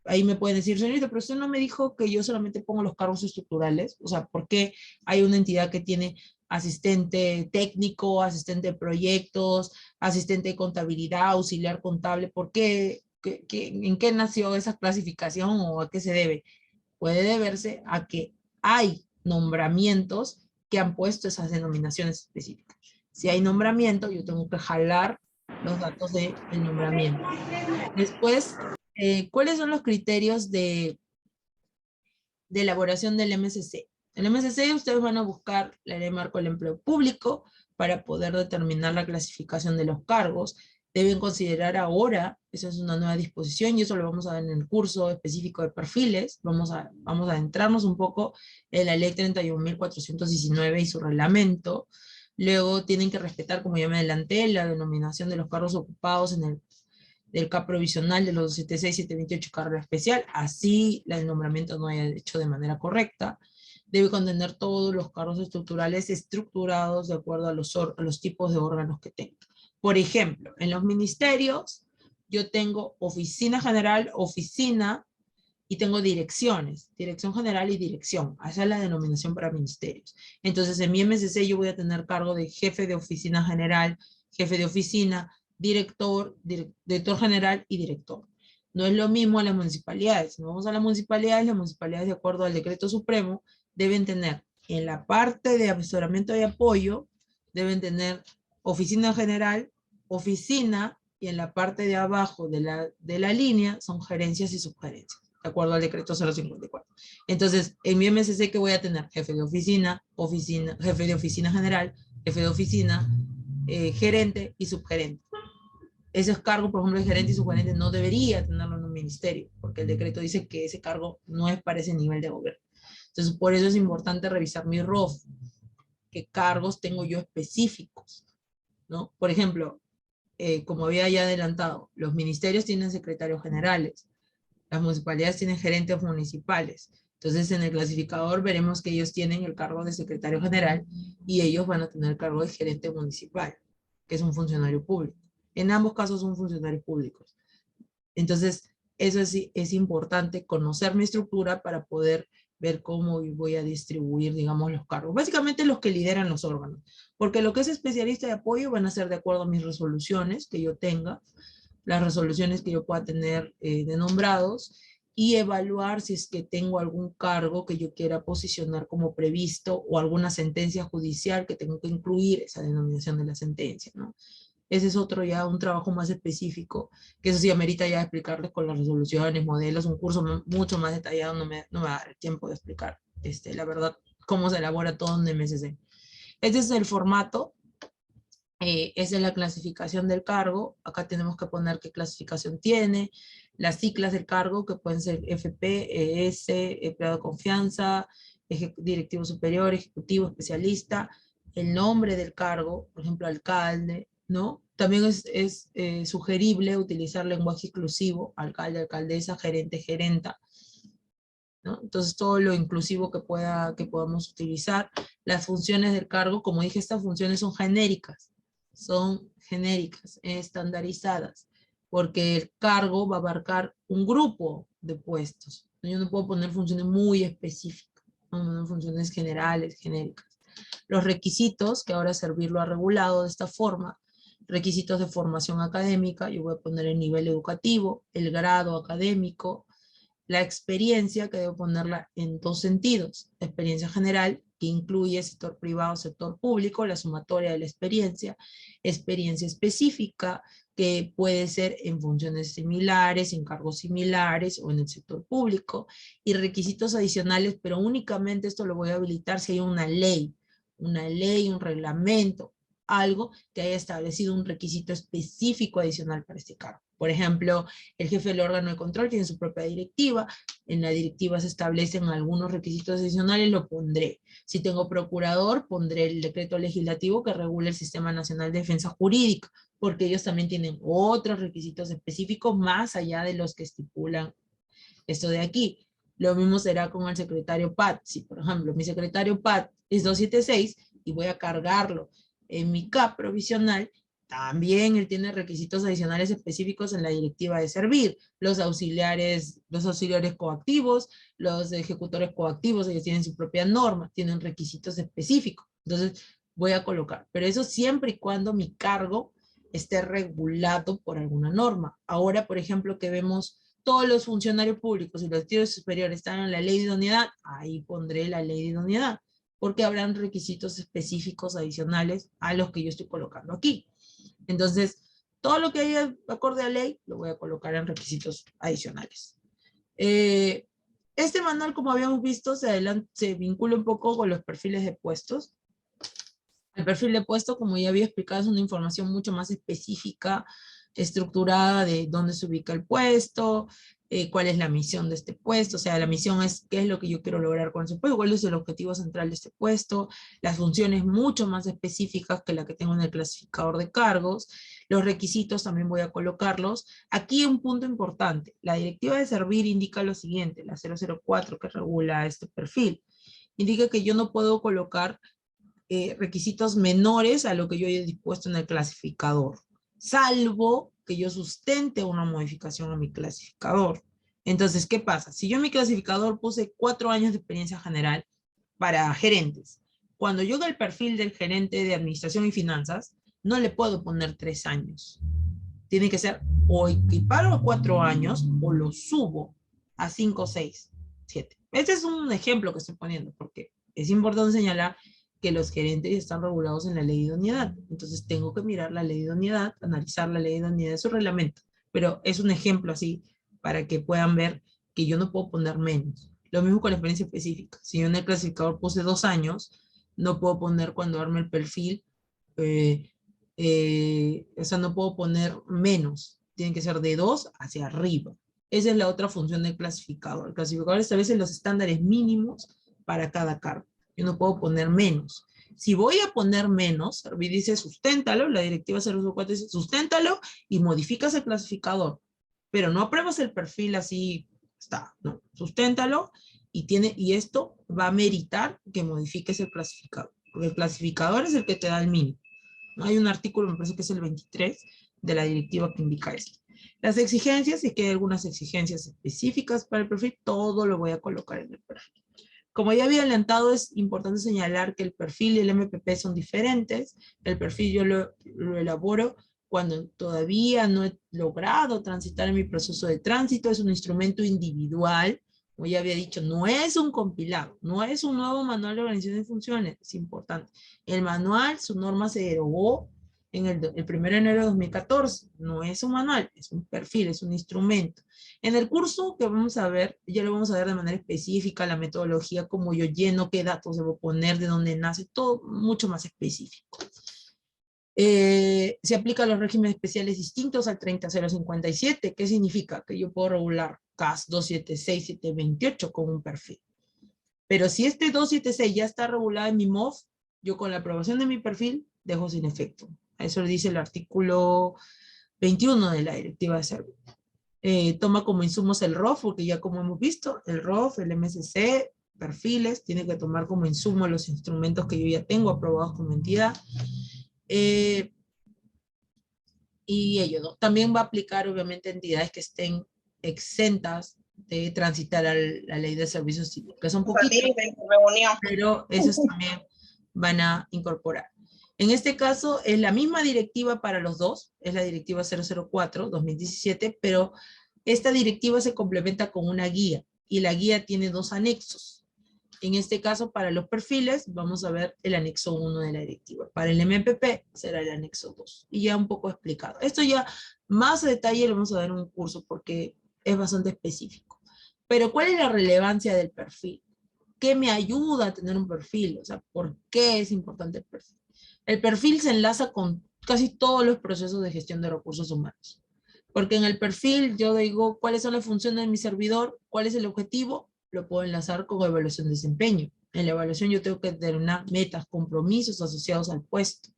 Ahí me pueden decir, señorita, pero usted no me dijo que yo solamente pongo los cargos estructurales. O sea, ¿por qué hay una entidad que tiene asistente técnico, asistente de proyectos, asistente de contabilidad, auxiliar contable? ¿Por qué? ¿En qué nació esa clasificación o a qué se debe? Puede deberse a que hay nombramientos que han puesto esas denominaciones específicas. Si hay nombramiento, yo tengo que jalar los datos del nombramiento. Después, ¿cuáles son los criterios de elaboración del MSC? El MSC ustedes van a buscar la ley marco del empleo público para poder determinar la clasificación de los cargos. Deben considerar ahora, esa es una nueva disposición y eso lo vamos a ver en el curso específico de perfiles. Vamos a adentrarnos un poco en la ley 31.419 y su reglamento. Luego tienen que respetar, como ya me adelanté, la denominación de los cargos ocupados en el del CAP provisional de los 76, 728 carrera especial, así el nombramiento no haya hecho de manera correcta. Debe contener todos los cargos estructurales estructurados de acuerdo a los tipos de órganos que tenga. Por ejemplo, en los ministerios, yo tengo oficina general, oficina, y tengo direcciones, dirección general y dirección. Esa es la denominación para ministerios. Entonces, en mi MSC yo voy a tener cargo de jefe de oficina general, jefe de oficina, director general y director. No es lo mismo a las municipalidades. Si vamos a las municipalidades de acuerdo al decreto supremo deben tener en la parte de asesoramiento y apoyo, deben tener oficina general, oficina, y en la parte de abajo de la línea son gerencias y subgerencias, de acuerdo al decreto 054. Entonces, en mi MSC, ¿qué voy a tener? Jefe de oficina, jefe de oficina general, jefe de oficina, gerente y subgerente. Esos cargos, por ejemplo, de gerente y subgerente no debería tenerlo en un ministerio, porque el decreto dice que ese cargo no es para ese nivel de gobierno. Entonces, por eso es importante revisar mi ROF, qué cargos tengo yo específicos, ¿no? Por ejemplo, como había ya adelantado, los ministerios tienen secretarios generales, las municipalidades tienen gerentes municipales. Entonces, en el clasificador veremos que ellos tienen el cargo de secretario general y ellos van a tener el cargo de gerente municipal, que es un funcionario público. En ambos casos son funcionarios públicos. Entonces, eso es importante, conocer mi estructura para poder ver cómo voy a distribuir, digamos, los cargos. Básicamente los que lideran los órganos. Porque lo que es especialista de apoyo van a ser de acuerdo a mis resoluciones que yo tenga, las resoluciones que yo pueda tener de nombrados, y evaluar si es que tengo algún cargo que yo quiera posicionar como previsto o alguna sentencia judicial que tengo que incluir esa denominación de la sentencia, ¿no? Ese es otro ya un trabajo más específico, que eso sí amerita ya explicarles con las resoluciones, modelos, un curso mucho más detallado, no me va a dar el tiempo de explicar, la verdad, cómo se elabora todo en MSC. Este es el formato, esa es la clasificación del cargo. Acá tenemos que poner qué clasificación tiene, las siglas del cargo, que pueden ser FP, ES, empleado de confianza, directivo superior, ejecutivo, especialista, el nombre del cargo, por ejemplo, alcalde, ¿no? También es sugerible utilizar lenguaje exclusivo, alcalde, alcaldesa, gerente, gerenta. ¿no? Entonces todo lo inclusivo que podamos utilizar. Las funciones del cargo, como dije, estas funciones son genéricas, estandarizadas, porque el cargo va a abarcar un grupo de puestos. Yo no puedo poner funciones muy específicas, no funciones generales, genéricas. Los requisitos, que ahora servirlo ha regulado de esta forma, requisitos de formación académica, yo voy a poner el nivel educativo, el grado académico, la experiencia, que debo ponerla en dos sentidos, la experiencia general, que incluye sector privado, sector público, la sumatoria de la experiencia específica, que puede ser en funciones similares, en cargos similares o en el sector público, y requisitos adicionales, pero únicamente esto lo voy a habilitar si hay una ley, un reglamento, algo que haya establecido un requisito específico adicional para este cargo. Por ejemplo, el jefe del órgano de control tiene su propia directiva, en la directiva se establecen algunos requisitos adicionales, lo pondré. Si tengo procurador, pondré el decreto legislativo que regula el Sistema Nacional de Defensa Jurídica, porque ellos también tienen otros requisitos específicos más allá de los que estipulan esto de aquí. Lo mismo será con el secretario PAT. Si, por ejemplo, mi secretario PAT es 276 y voy a cargarlo en mi CAP provisional, también él tiene requisitos adicionales específicos en la directiva de servir. Los auxiliares coactivos, los ejecutores coactivos, ellos tienen su propia norma, tienen requisitos específicos. Entonces, voy a colocar. Pero eso siempre y cuando mi cargo esté regulado por alguna norma. Ahora, por ejemplo, que vemos todos los funcionarios públicos y los estudios superiores están en la ley de idoneidad, ahí pondré la ley de idoneidad, porque habrán requisitos específicos adicionales a los que yo estoy colocando aquí. Entonces, todo lo que haya acorde a ley, lo voy a colocar en requisitos adicionales. Este manual, como habíamos visto, se vincula un poco con los perfiles de puestos. El perfil de puesto, como ya había explicado, es una información mucho más específica, estructurada de dónde se ubica el puesto, cuál es la misión de este puesto, o sea, la misión es qué es lo que yo quiero lograr con ese puesto, cuál es el objetivo central de este puesto, las funciones mucho más específicas que la que tengo en el clasificador de cargos, los requisitos también voy a colocarlos. Aquí un punto importante, la directiva de servir indica lo siguiente, la 004 que regula este perfil, indica que yo no puedo colocar requisitos menores a lo que yo he dispuesto en el clasificador, salvo que yo sustente una modificación a mi clasificador. Entonces, ¿qué pasa? Si yo en mi clasificador puse 4 años de experiencia general para gerentes, cuando yo haga el perfil del gerente de administración y finanzas, no le puedo poner 3 años. Tiene que ser o equiparo a 4 años o lo subo a 5, 6, 7. Este es un ejemplo que estoy poniendo porque es importante señalar que los gerentes están regulados en la ley de idoneidad. Entonces tengo que mirar la ley de idoneidad, analizar la ley de idoneidad de su reglamento. Pero es un ejemplo así para que puedan ver que yo no puedo poner menos. Lo mismo con la experiencia específica. Si yo en el clasificador puse 2 años, no puedo poner cuando arme el perfil, o sea, no puedo poner menos. Tienen que ser de 2 hacia arriba. Esa es la otra función del clasificador. El clasificador establece los estándares mínimos para cada cargo. Yo no puedo poner menos. Si voy a poner menos, dice susténtalo, la directiva 004 dice susténtalo y modificas el clasificador. Pero no apruebas el perfil así, está, no, susténtalo y esto va a meritar que modifiques el clasificador. Porque el clasificador es el que te da el mínimo. Hay un artículo, me parece que es el 23, de la directiva que indica esto. Las exigencias, y que hay algunas exigencias específicas para el perfil, todo lo voy a colocar en el perfil. Como ya había adelantado, es importante señalar que el perfil y el MPP son diferentes. El perfil yo lo elaboro cuando todavía no he logrado transitar en mi proceso de tránsito. Es un instrumento individual. Como ya había dicho, no es un compilado, no es un nuevo manual de organización de funciones, es importante. El manual, su norma se derogó en el 1 de enero de 2014. No es un manual, es un perfil, es un instrumento. En el curso que vamos a ver, ya lo vamos a ver de manera específica, la metodología, cómo yo lleno, qué datos debo poner, de dónde nace, todo mucho más específico. Se aplican los regímenes especiales distintos al 30057. ¿Qué significa? Que yo puedo regular CAS 276, 728 con un perfil. Pero si este 276 ya está regulado en mi MOF, yo con la aprobación de mi perfil dejo sin efecto. Eso le dice el artículo 21 de la directiva de servicio. Toma como insumos el ROF, porque ya como hemos visto, el ROF, el MSC, perfiles, tiene que tomar como insumo los instrumentos que yo ya tengo aprobados como entidad. Y ello, ¿no? También va a aplicar, obviamente, entidades que estén exentas de transitar a la ley de servicios cívicos, que son poquitos, pero esos también van a incorporar. En este caso, es la misma directiva para los dos, es la directiva 004-2017, pero esta directiva se complementa con una guía, y la guía tiene 2 anexos. En este caso, para los perfiles, vamos a ver el anexo 1 de la directiva. Para el MPP será el anexo 2. Y ya un poco explicado. Esto ya más a detalle lo vamos a ver en un curso porque es bastante específico. Pero ¿cuál es la relevancia del perfil? ¿Qué me ayuda a tener un perfil? O sea, ¿por qué es importante el perfil? El perfil se enlaza con casi todos los procesos de gestión de recursos humanos. Porque en el perfil yo digo cuáles son las funciones de mi servidor, cuál es el objetivo, lo puedo enlazar con evaluación de desempeño. En la evaluación yo tengo que determinar metas, compromisos asociados al puesto.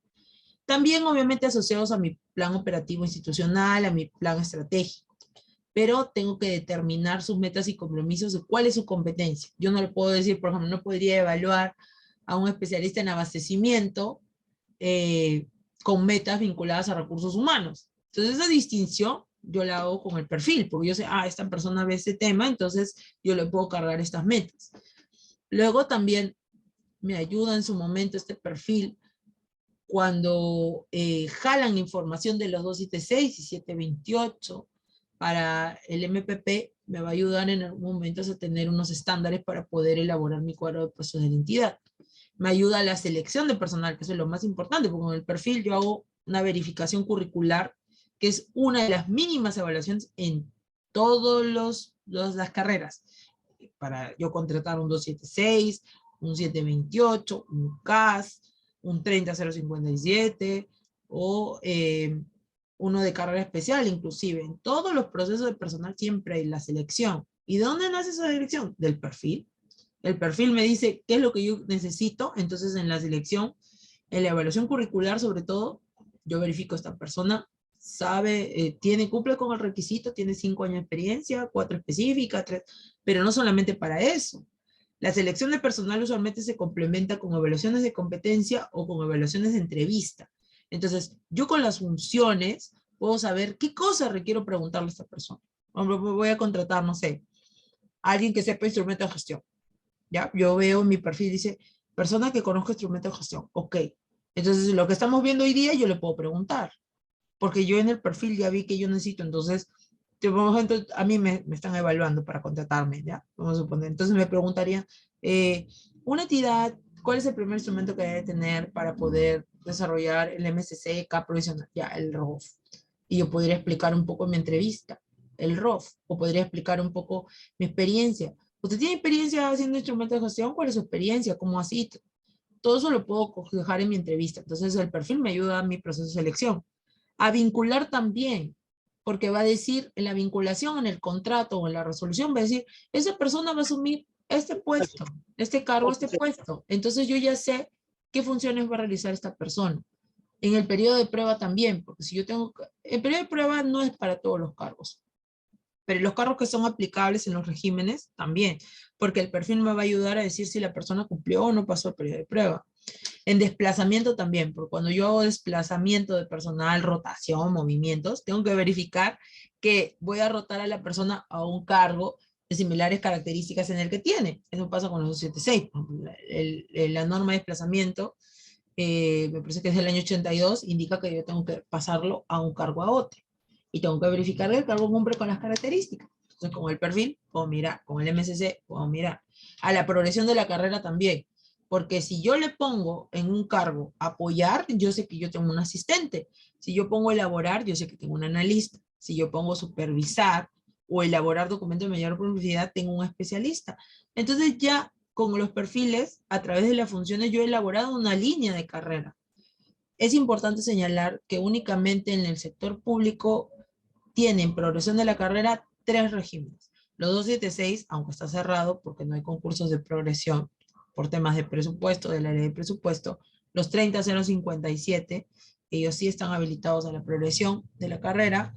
También obviamente asociados a mi plan operativo institucional, a mi plan estratégico. Pero tengo que determinar sus metas y compromisos de cuál es su competencia. Yo no le puedo decir, por ejemplo, no podría evaluar a un especialista en abastecimiento con metas vinculadas a recursos humanos. Entonces esa distinción yo la hago con el perfil, porque yo sé, esta persona ve este tema, entonces yo le puedo cargar estas metas. Luego también me ayuda en su momento este perfil cuando jalan información de los 276 y 728 para el MPP, me va a ayudar en algún momento a tener unos estándares para poder elaborar mi cuadro de puestos de la entidad. Me ayuda a la selección de personal, que eso es lo más importante, porque con el perfil yo hago una verificación curricular, que es una de las mínimas evaluaciones en todas las carreras. Para yo contratar un 276, un 728, un CAS, un 30057, o uno de carrera especial, inclusive. En todos los procesos de personal siempre hay la selección. ¿Y de dónde nace esa selección? Del perfil. El perfil me dice qué es lo que yo necesito, entonces en la selección, en la evaluación curricular sobre todo, yo verifico esta persona, sabe, cumple con el requisito, tiene 5 años de experiencia, 4 específicas, 3, pero no solamente para eso. La selección de personal usualmente se complementa con evaluaciones de competencia o con evaluaciones de entrevista. Entonces, yo con las funciones puedo saber qué cosa requiero preguntarle a esta persona. Por ejemplo, voy a contratar, no sé, a alguien que sepa instrumento de gestión. ¿Ya? Yo veo mi perfil, dice, persona que conozca instrumento de gestión. Ok. Entonces, lo que estamos viendo hoy día, yo le puedo preguntar. Porque yo en el perfil ya vi que yo necesito. Entonces, a mí me están evaluando para contratarme, ¿ya? Vamos a suponer. Entonces me preguntaría, una entidad, ¿cuál es el primer instrumento que debe tener para poder desarrollar el MSC K provisional? Ya, el ROF. Y yo podría explicar un poco en mi entrevista, el ROF, o podría explicar un poco mi experiencia. ¿Usted tiene experiencia haciendo instrumentos de gestión? ¿Cuál es su experiencia? ¿Cómo así? Todo eso lo puedo dejar en mi entrevista. Entonces el perfil me ayuda a mi proceso de selección. A vincular también, porque va a decir en la vinculación, en el contrato o en la resolución, va a decir, esa persona va a asumir este puesto, este cargo, este puesto. Entonces yo ya sé qué funciones va a realizar esta persona. En el periodo de prueba también, porque si yo tengo, el periodo de prueba no es para todos los cargos, pero los cargos que son aplicables en los regímenes también, porque el perfil me va a ayudar a decir si la persona cumplió o no pasó el periodo de prueba. En desplazamiento también, porque cuando yo hago desplazamiento de personal, rotación, movimientos, tengo que verificar que voy a rotar a la persona a un cargo de similares características en el que tiene. Eso pasa con los 276. La norma de desplazamiento, me parece que es del año 82, indica que yo tengo que pasarlo a un cargo a otro. Y tengo que verificar que el cargo cumple con las características. Entonces, con el perfil, puedo mirar. Con el MSC, puedo mirar. A la progresión de la carrera también. Porque si yo le pongo en un cargo apoyar, yo sé que yo tengo un asistente. Si yo pongo elaborar, yo sé que tengo un analista. Si yo pongo supervisar o elaborar documentos de mayor complejidad, tengo un especialista. Entonces ya con los perfiles, a través de las funciones, yo he elaborado una línea de carrera. Es importante señalar que únicamente en el sector público tienen progresión de la carrera 3 regímenes. Los 276, aunque está cerrado porque no hay concursos de progresión por temas de presupuesto, de la ley de presupuesto, los 30057, ellos sí están habilitados a la progresión de la carrera,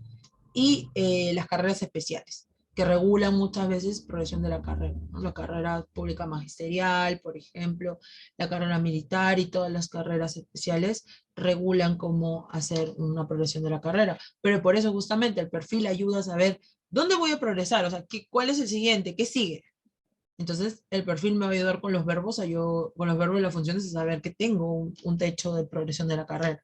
y las carreras especiales, que regulan muchas veces progresión de la carrera, ¿no? La carrera pública magisterial, por ejemplo, la carrera militar y todas las carreras especiales regulan cómo hacer una progresión de la carrera. Pero por eso justamente el perfil ayuda a saber dónde voy a progresar, o sea, cuál es el siguiente, qué sigue. Entonces, el perfil me va a ayudar con los verbos, con los verbos y las funciones, a saber que tengo un techo de progresión de la carrera.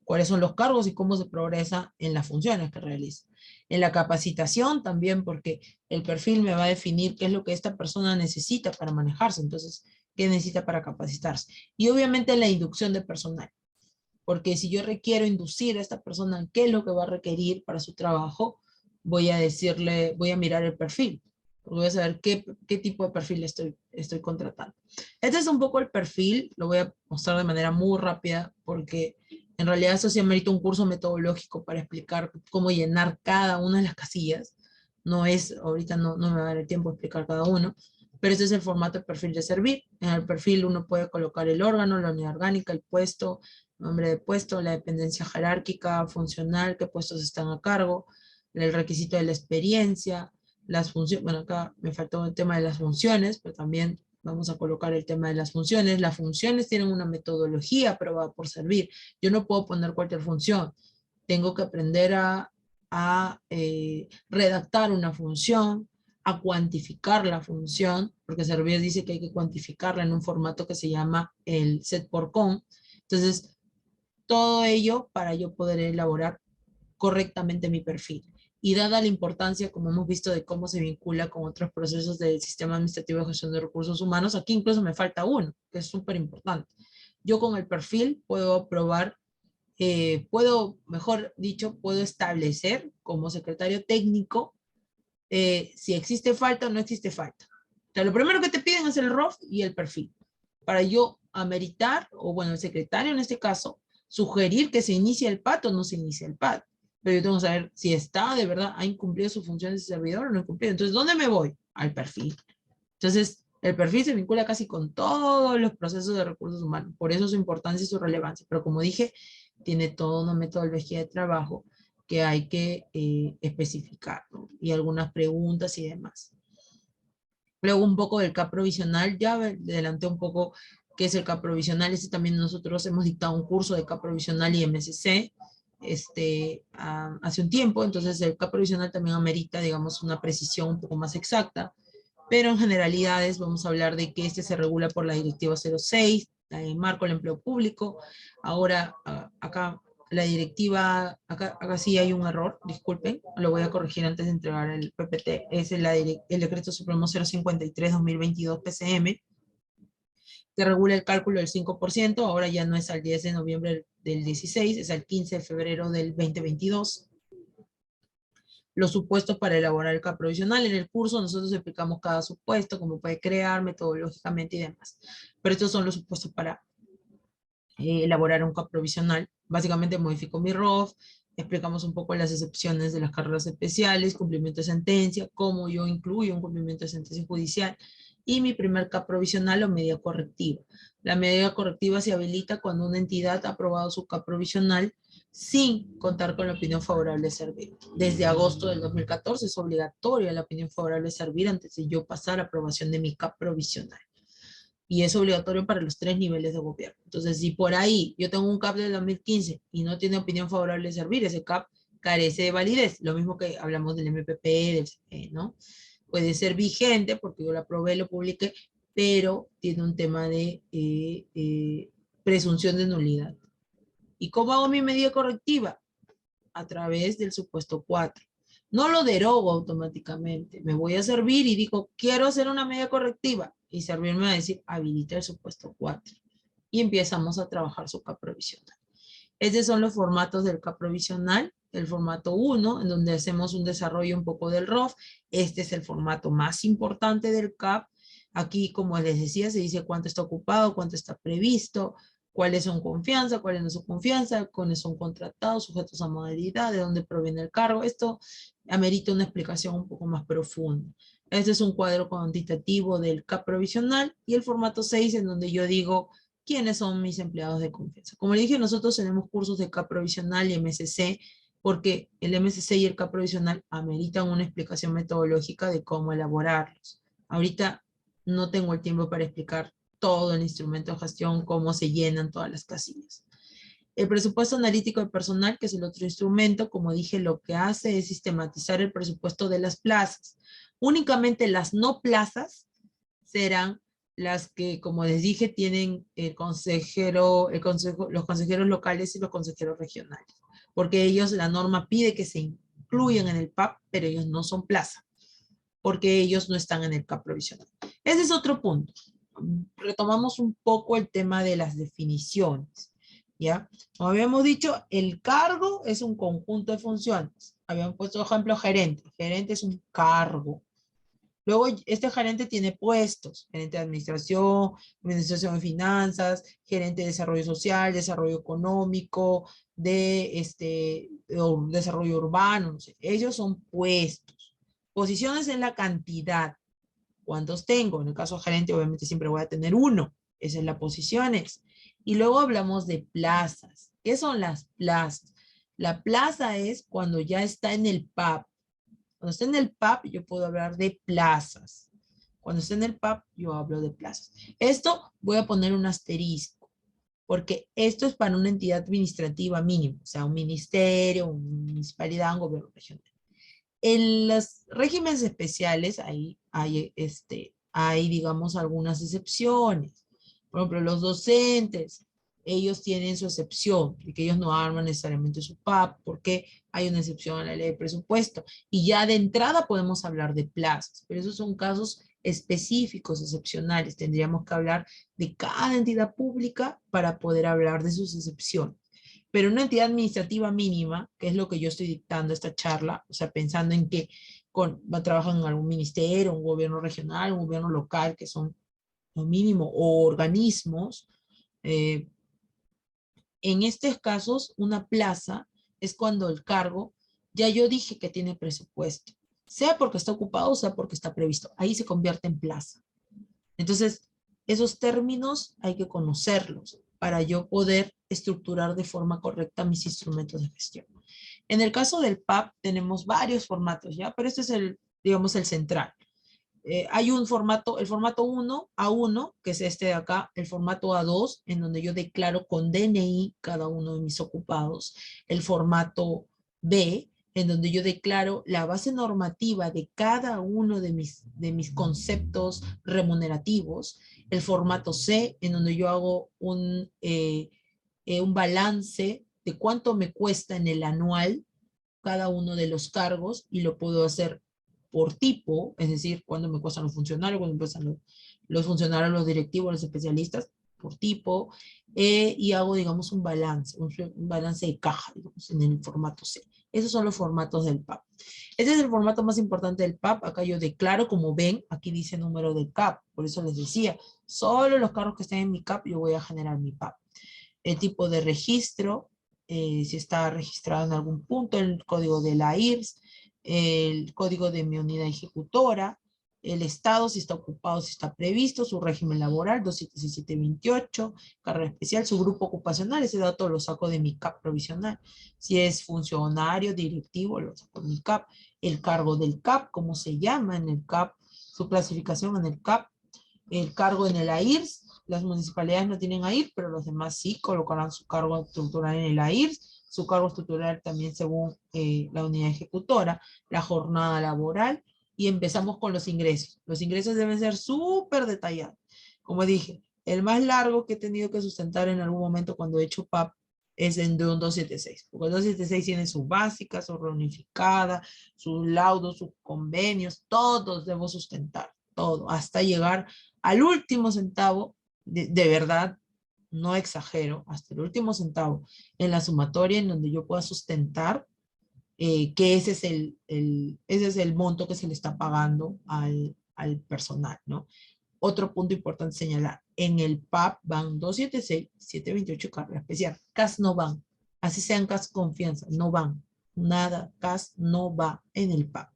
Cuáles son los cargos y cómo se progresa en las funciones que realiza. En la capacitación también, porque el perfil me va a definir qué es lo que esta persona necesita para manejarse. Entonces, qué necesita para capacitarse. Y obviamente la inducción de personal. Porque si yo requiero inducir a esta persona qué es lo que va a requerir para su trabajo, voy a decirle, voy a mirar el perfil. Voy a saber qué tipo de perfil estoy contratando. Este es un poco el perfil, lo voy a mostrar de manera muy rápida porque en realidad eso sí amerita un curso metodológico para explicar cómo llenar cada una de las casillas. No es, ahorita no me va a dar el tiempo de explicar cada uno, pero este es el formato de perfil de servir. En el perfil uno puede colocar el órgano, la unidad orgánica, el puesto, nombre de puesto, la dependencia jerárquica, funcional, qué puestos están a cargo, el requisito de la experiencia, las funciones, bueno, acá me faltó el tema de las funciones, pero también vamos a colocar el tema de las funciones. Las funciones tienen una metodología aprobada por servir. Yo no puedo poner cualquier función. Tengo que aprender a redactar una función, a cuantificar la función, porque Servir dice que hay que cuantificarla en un formato que se llama el set por con. Entonces, todo ello para yo poder elaborar correctamente mi perfil. Y dada la importancia, como hemos visto, de cómo se vincula con otros procesos del sistema administrativo de gestión de recursos humanos, aquí incluso me falta uno, que es súper importante. Yo con el perfil puedo probar, mejor dicho, puedo establecer como secretario técnico si existe falta o no existe falta. O sea, lo primero que te piden es el ROF y el perfil. Para yo ameritar, o bueno, el secretario en este caso, sugerir que se inicie el PAT o no se inicie el PAT. Pero yo tengo que saber si está de verdad, ha incumplido sus funciones de servidor o no ha incumplido. Entonces, ¿dónde me voy? Al perfil. Entonces, el perfil se vincula casi con todos los procesos de recursos humanos. Por eso su importancia y su relevancia. Pero como dije, tiene toda una metodología de trabajo que hay que especificar, ¿no? Y algunas preguntas y demás. Luego un poco del CAP provisional, ya adelanté un poco qué es el CAP provisional. Este también nosotros hemos dictado un curso de CAP provisional y MSC hace un tiempo, entonces el CAP provisional también amerita, digamos, una precisión un poco más exacta, pero en generalidades vamos a hablar de que este se regula por la Directiva 06, la de Marco del Empleo Público. Ahora, acá la directiva, acá sí hay un error, disculpen, lo voy a corregir antes de entregar el PPT, es el Decreto Supremo 053-2022 PCM, que regula el cálculo del 5%, ahora ya no es al 10 de noviembre del 16, es al 15 de febrero del 2022. Los supuestos para elaborar el CAP provisional. En el curso nosotros explicamos cada supuesto, cómo puede crear metodológicamente y demás. Pero estos son los supuestos para elaborar un CAP provisional. Básicamente modifico mi ROF, explicamos un poco las excepciones de las carreras especiales, cumplimiento de sentencia, cómo yo incluyo un cumplimiento de sentencia judicial, y mi primer CAP provisional o medida correctiva. La medida correctiva se habilita cuando una entidad ha aprobado su CAP provisional sin contar con la opinión favorable de Servir. Desde agosto del 2014 es obligatoria la opinión favorable de Servir antes de yo pasar a aprobación de mi CAP provisional. Y es obligatorio para los 3 niveles de gobierno. Entonces, si por ahí yo tengo un CAP del 2015 y no tiene opinión favorable de Servir, ese CAP carece de validez. Lo mismo que hablamos del MPP, del CPE, ¿no? Puede ser vigente porque yo lo aprobé, lo publiqué, pero tiene un tema de presunción de nulidad. ¿Y cómo hago mi medida correctiva? A través del supuesto 4. No lo derogo automáticamente. Me voy a Servir y digo, quiero hacer una medida correctiva. Y Servir me va a decir, habilita el supuesto 4. Y empezamos a trabajar su CAP provisional. Estos son los formatos del CAP provisional. El formato 1, en donde hacemos un desarrollo un poco del ROF. Este es el formato más importante del CAP. Aquí, como les decía, se dice cuánto está ocupado, cuánto está previsto, cuáles son confianza, cuáles no son confianza, cuáles son contratados, sujetos a modalidad, de dónde proviene el cargo. Esto amerita una explicación un poco más profunda. Este es un cuadro cuantitativo del CAP provisional y el formato 6 en donde yo digo quiénes son mis empleados de confianza. Como le dije, nosotros tenemos cursos de CAP provisional y MSC porque el MSC y el CAP provisional ameritan una explicación metodológica de cómo elaborarlos. Ahorita no tengo el tiempo para explicar todo el instrumento de gestión, cómo se llenan todas las casillas. El presupuesto analítico de personal, que es el otro instrumento, como dije, lo que hace es sistematizar el presupuesto de las plazas. Únicamente las no plazas serán las que, como les dije, tienen los consejeros locales y los consejeros regionales, porque ellos, la norma pide que se incluyan en el PAP, pero ellos no son plaza, porque ellos no están en el CAP provisional. Ese es otro punto. Retomamos un poco el tema de las definiciones, ¿ya? Como habíamos dicho, el cargo es un conjunto de funciones. Habíamos puesto ejemplo gerente. Gerente es un cargo. Luego, este gerente tiene puestos, gerente de administración, administración de finanzas, gerente de desarrollo social, desarrollo económico, desarrollo urbano, no sé. Ellos son puestos. Posiciones en la cantidad. ¿Cuántos tengo? En el caso de gerente, obviamente siempre voy a tener uno. Esa es la posiciones. Y luego hablamos de plazas. ¿Qué son las plazas? La plaza es cuando ya está en el PAP. Cuando está en el PAP, yo puedo hablar de plazas. Cuando está en el PAP, yo hablo de plazas. Esto voy a poner un asterisco, porque esto es para una entidad administrativa mínima, o sea, un ministerio, una municipalidad, un gobierno regional. En los regímenes especiales hay, digamos, algunas excepciones. Por ejemplo, los docentes, ellos tienen su excepción, de que ellos no arman necesariamente su PAP, porque hay una excepción a la ley de presupuesto. Y ya de entrada podemos hablar de plazos, pero esos son casos específicos, excepcionales. Tendríamos que hablar de cada entidad pública para poder hablar de sus excepciones. Pero una entidad administrativa mínima, que es lo que yo estoy dictando esta charla, o sea, pensando en que trabajan en algún ministerio, un gobierno regional, un gobierno local, que son lo mínimo, o organismos, eh, en estos casos, una plaza es cuando el cargo, ya yo dije que tiene presupuesto, sea porque está ocupado, sea porque está previsto, ahí se convierte en plaza. Entonces, esos términos hay que conocerlos para yo poder estructurar de forma correcta mis instrumentos de gestión. En el caso del PAP tenemos varios formatos, ¿ya? Pero este es el, digamos, el central. Hay un formato, el formato 1, A1, que es este de acá, el formato A2, en donde yo declaro con DNI cada uno de mis ocupados, el formato B, en donde yo declaro la base normativa de cada uno de mis conceptos remunerativos, el formato C, en donde yo hago un balance de cuánto me cuesta en el anual cada uno de los cargos y lo puedo hacer por tipo, es decir, cuándo me cuestan los funcionarios, cuándo me cuestan los funcionarios, los directivos, los especialistas, por tipo, y hago, digamos, un balance de caja, digamos, en el formato C. Esos son los formatos del PAP. Este es el formato más importante del PAP. Acá yo declaro, como ven, aquí dice número de CAP, por eso les decía, solo los cargos que estén en mi CAP, yo voy a generar mi PAP. El tipo de registro, si está registrado en algún punto, el código de la IRS, el código de mi unidad ejecutora, el estado, si está ocupado, si está previsto, su régimen laboral, 27728, carrera especial, su grupo ocupacional, ese dato lo saco de mi CAP provisional. Si es funcionario, directivo, lo saco de mi CAP. El cargo del CAP, cómo se llama en el CAP, su clasificación en el CAP, el cargo en el AIRS, las municipalidades no tienen AIRS, pero los demás sí colocarán su cargo estructural en el AIRS, su cargo estructural también según la unidad ejecutora, la jornada laboral, y empezamos con los ingresos. Los ingresos deben ser súper detallados. Como dije, el más largo que he tenido que sustentar en algún momento cuando he hecho PAP es en de un 276, porque el 276 tiene su básica, su reunificada, sus laudos, sus convenios, todos debo sustentar, todo, hasta llegar al último centavo, de verdad, no exagero, hasta el último centavo en la sumatoria en donde yo pueda sustentar que ese es el monto que se le está pagando al personal, ¿no? Otro punto importante señalar, en el PAP van 276, 728 carga especial. CAS no van, así sean CAS confianza, no van. Nada, CAS no va en el PAP.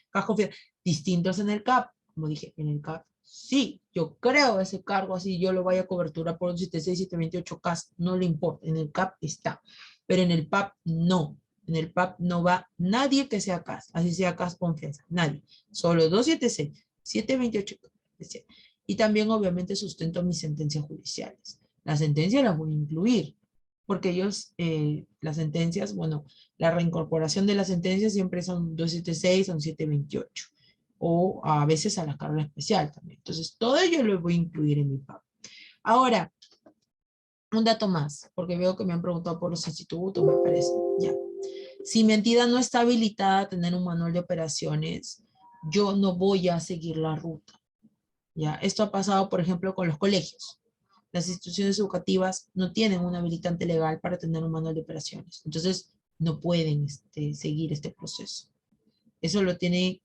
CAS confianza, distintos en el CAP, como dije, en el CAP sí, yo creo ese cargo así, yo lo vaya a cobertura por un 76, 728 CAS, no le importa, en el CAP está, pero en el PAP no. En el PAP no va nadie que sea CAS, así sea CAS confianza, nadie. Solo 276, 728. Y también obviamente sustento mis sentencias judiciales. Las sentencias las voy a incluir, porque ellos, las sentencias, bueno, la reincorporación de las sentencias siempre son 276, son 728, o a veces a la carga especial también. Entonces, todo ello lo voy a incluir en mi PAP. Ahora, un dato más, porque veo que me han preguntado por los institutos, me parece. Ya. Si mi entidad no está habilitada a tener un manual de operaciones, yo no voy a seguir la ruta. ¿Ya? Esto ha pasado, por ejemplo, con los colegios. Las instituciones educativas no tienen un habilitante legal para tener un manual de operaciones. Entonces, no pueden seguir este proceso. Eso lo tienen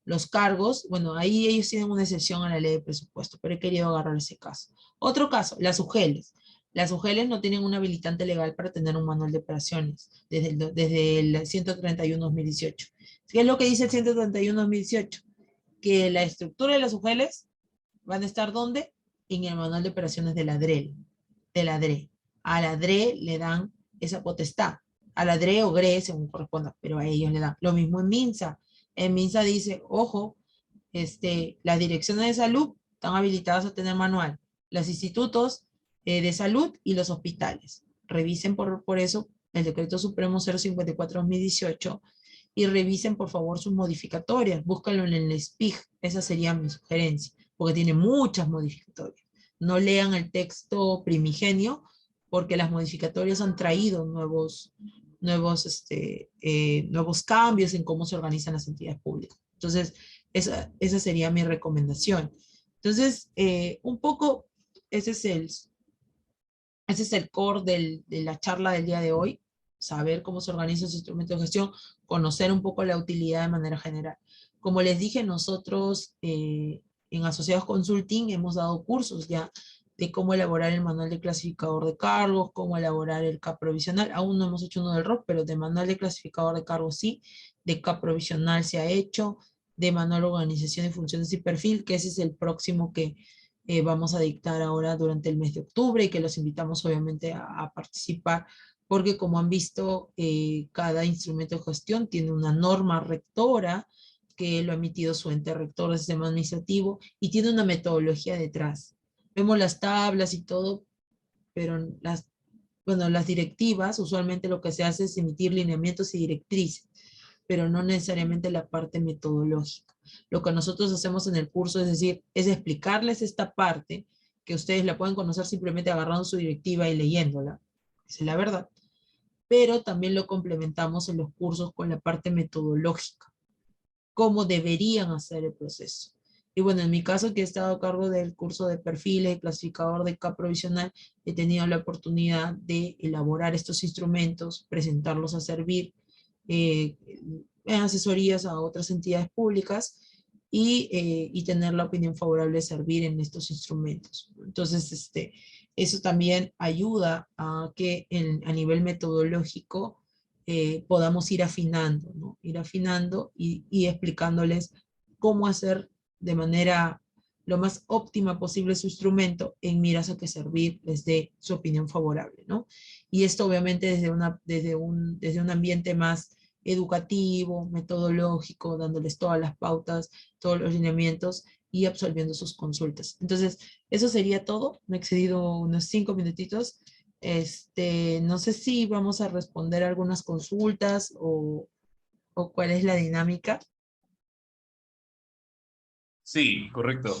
los cargos. Bueno, ahí ellos tienen una excepción a la ley de presupuesto, pero he querido agarrar ese caso. Otro caso, las UGELs. Las UGELs no tienen un habilitante legal para tener un manual de operaciones desde el 131-2018. ¿Qué es lo que dice el 131-2018? Que la estructura de las UGELs van a estar ¿dónde? En el manual de operaciones de la DREL, de la DRE. A la DRE le dan esa potestad, a la DRE o GRE según corresponda, pero a ellos le dan. Lo mismo en MINSA. En MINSA dice, ojo, las direcciones de salud están habilitadas a tener manual, los institutos de salud y los hospitales. Revisen por eso el Decreto Supremo 054-2018 y revisen por favor sus modificatorias. Búscalo en el SPIG, esa sería mi sugerencia, porque tiene muchas modificatorias. No lean el texto primigenio, porque las modificatorias han traído nuevos cambios en cómo se organizan las entidades públicas. Entonces, esa sería mi recomendación. Entonces, un poco, ese es el core de la charla del día de hoy, saber cómo se organiza ese instrumento de gestión, conocer un poco la utilidad de manera general. Como les dije, nosotros en Asociados Consulting hemos dado cursos ya de cómo elaborar el manual de clasificador de cargos, cómo elaborar el CAP provisional. Aún no hemos hecho uno del ROC, pero de manual de clasificador de cargos sí, de CAP provisional se ha hecho, de manual de organización y funciones y perfil, que ese es el próximo que vamos a dictar ahora durante el mes de octubre y que los invitamos obviamente a participar, porque como han visto, cada instrumento de gestión tiene una norma rectora que lo ha emitido su ente rector del sistema administrativo y tiene una metodología detrás. Vemos las tablas y todo, pero las directivas, usualmente lo que se hace es emitir lineamientos y directrices, pero no necesariamente la parte metodológica. Lo que nosotros hacemos en el curso es decir, es explicarles esta parte, que ustedes la pueden conocer simplemente agarrando su directiva y leyéndola, esa es la verdad, pero también lo complementamos en los cursos con la parte metodológica, cómo deberían hacer el proceso. Y bueno, en mi caso, que he estado a cargo del curso de perfiles, clasificador de CAP provisional, he tenido la oportunidad de elaborar estos instrumentos, presentarlos a servir en asesorías a otras entidades públicas y tener la opinión favorable de servir en estos instrumentos. Entonces, eso también ayuda a que a nivel metodológico podamos ir afinando, ¿no? Ir afinando y explicándoles cómo hacer de manera lo más óptima posible su instrumento en miras a que servir les dé su opinión favorable, ¿no? Y esto obviamente desde un ambiente más educativo, metodológico, dándoles todas las pautas, todos los lineamientos y absolviendo sus consultas. Entonces, eso sería todo. Me he excedido unos 5 minutitos. No sé si vamos a responder algunas consultas o cuál es la dinámica. Sí, correcto.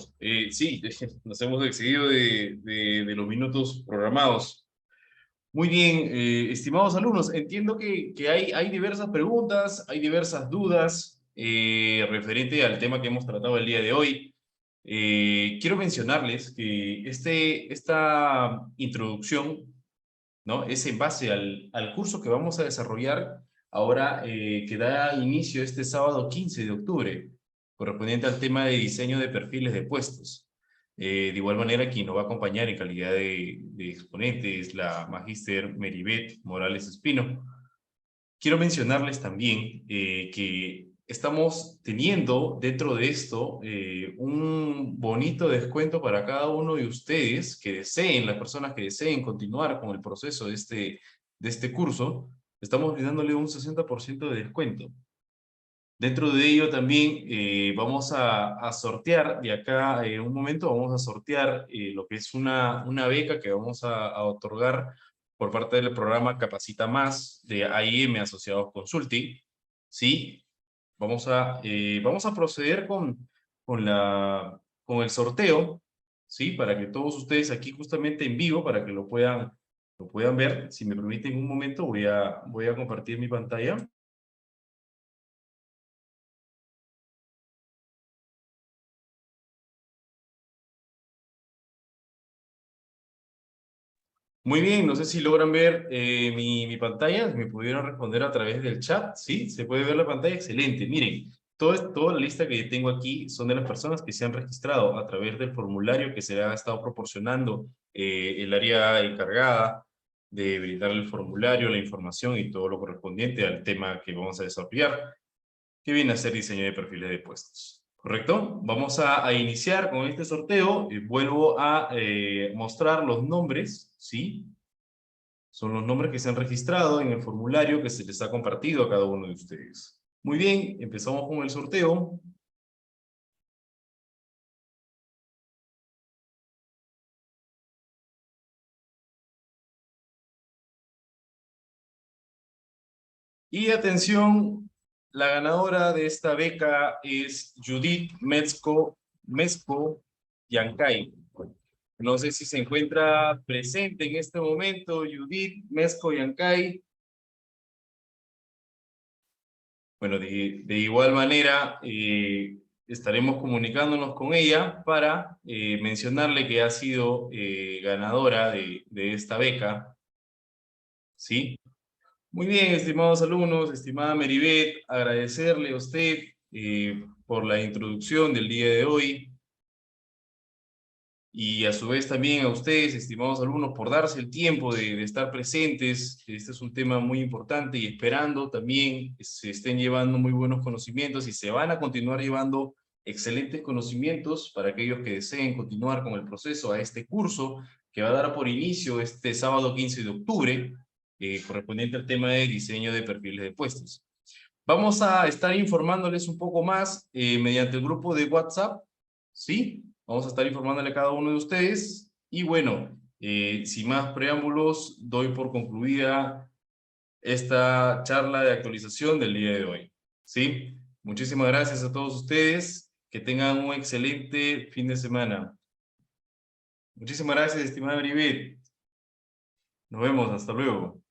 Sí, nos hemos excedido de los minutos programados. Muy bien, estimados alumnos, entiendo que hay diversas preguntas, hay diversas dudas referente al tema que hemos tratado el día de hoy. Quiero mencionarles que esta introducción, ¿no? Es en base al curso que vamos a desarrollar ahora, que da inicio este sábado 15 de octubre, correspondiente al tema de diseño de perfiles de puestos. De igual manera, quien nos va a acompañar en calidad de exponente es la magíster Meribeth Morales Espino. Quiero mencionarles también que estamos teniendo dentro de esto un bonito descuento para cada uno de ustedes que deseen, las personas que deseen continuar con el proceso de este curso. estamos brindándole un 60% de descuento. Dentro de ello también vamos a sortear, de acá en un momento vamos a sortear lo que es una beca que vamos a otorgar por parte del programa Capacita Más de AIM Asociados Consulting, ¿sí? Vamos a proceder con el sorteo, ¿sí? Para que todos ustedes aquí justamente en vivo, para que lo puedan ver. Si me permiten un momento, voy a compartir mi pantalla. Muy bien, no sé si logran ver mi pantalla, me pudieron responder a través del chat, ¿sí? ¿Se puede ver la pantalla? Excelente. Miren, toda la lista que tengo aquí son de las personas que se han registrado a través del formulario que se ha estado proporcionando el área encargada de brindar el formulario, la información y todo lo correspondiente al tema que vamos a desarrollar, que viene a ser diseño de perfiles de puestos. ¿Correcto? Vamos a iniciar con este sorteo. Vuelvo a mostrar los nombres, ¿sí? Son los nombres que se han registrado en el formulario que se les ha compartido a cada uno de ustedes. Muy bien, empezamos con el sorteo. Y atención, la ganadora de esta beca es Judith Mezco Yancay. No sé si se encuentra presente en este momento, Judith Mezco Yancay. Bueno, de igual manera, estaremos comunicándonos con ella para mencionarle que ha sido ganadora de esta beca, ¿sí? Muy bien, estimados alumnos, estimada Meribet, agradecerle a usted por la introducción del día de hoy. Y a su vez también a ustedes, estimados alumnos, por darse el tiempo de estar presentes. Este es un tema muy importante y esperando también que se estén llevando muy buenos conocimientos y se van a continuar llevando excelentes conocimientos para aquellos que deseen continuar con el proceso a este curso que va a dar por inicio este sábado 15 de octubre, correspondiente al tema de diseño de perfiles de puestos. Vamos a estar informándoles un poco más mediante el grupo de WhatsApp, ¿sí? Vamos a estar informándole a cada uno de ustedes. Y bueno, sin más preámbulos, doy por concluida esta charla de actualización del día de hoy, ¿sí? Muchísimas gracias a todos ustedes. Que tengan un excelente fin de semana. Muchísimas gracias, estimada Maribel. Nos vemos, hasta luego.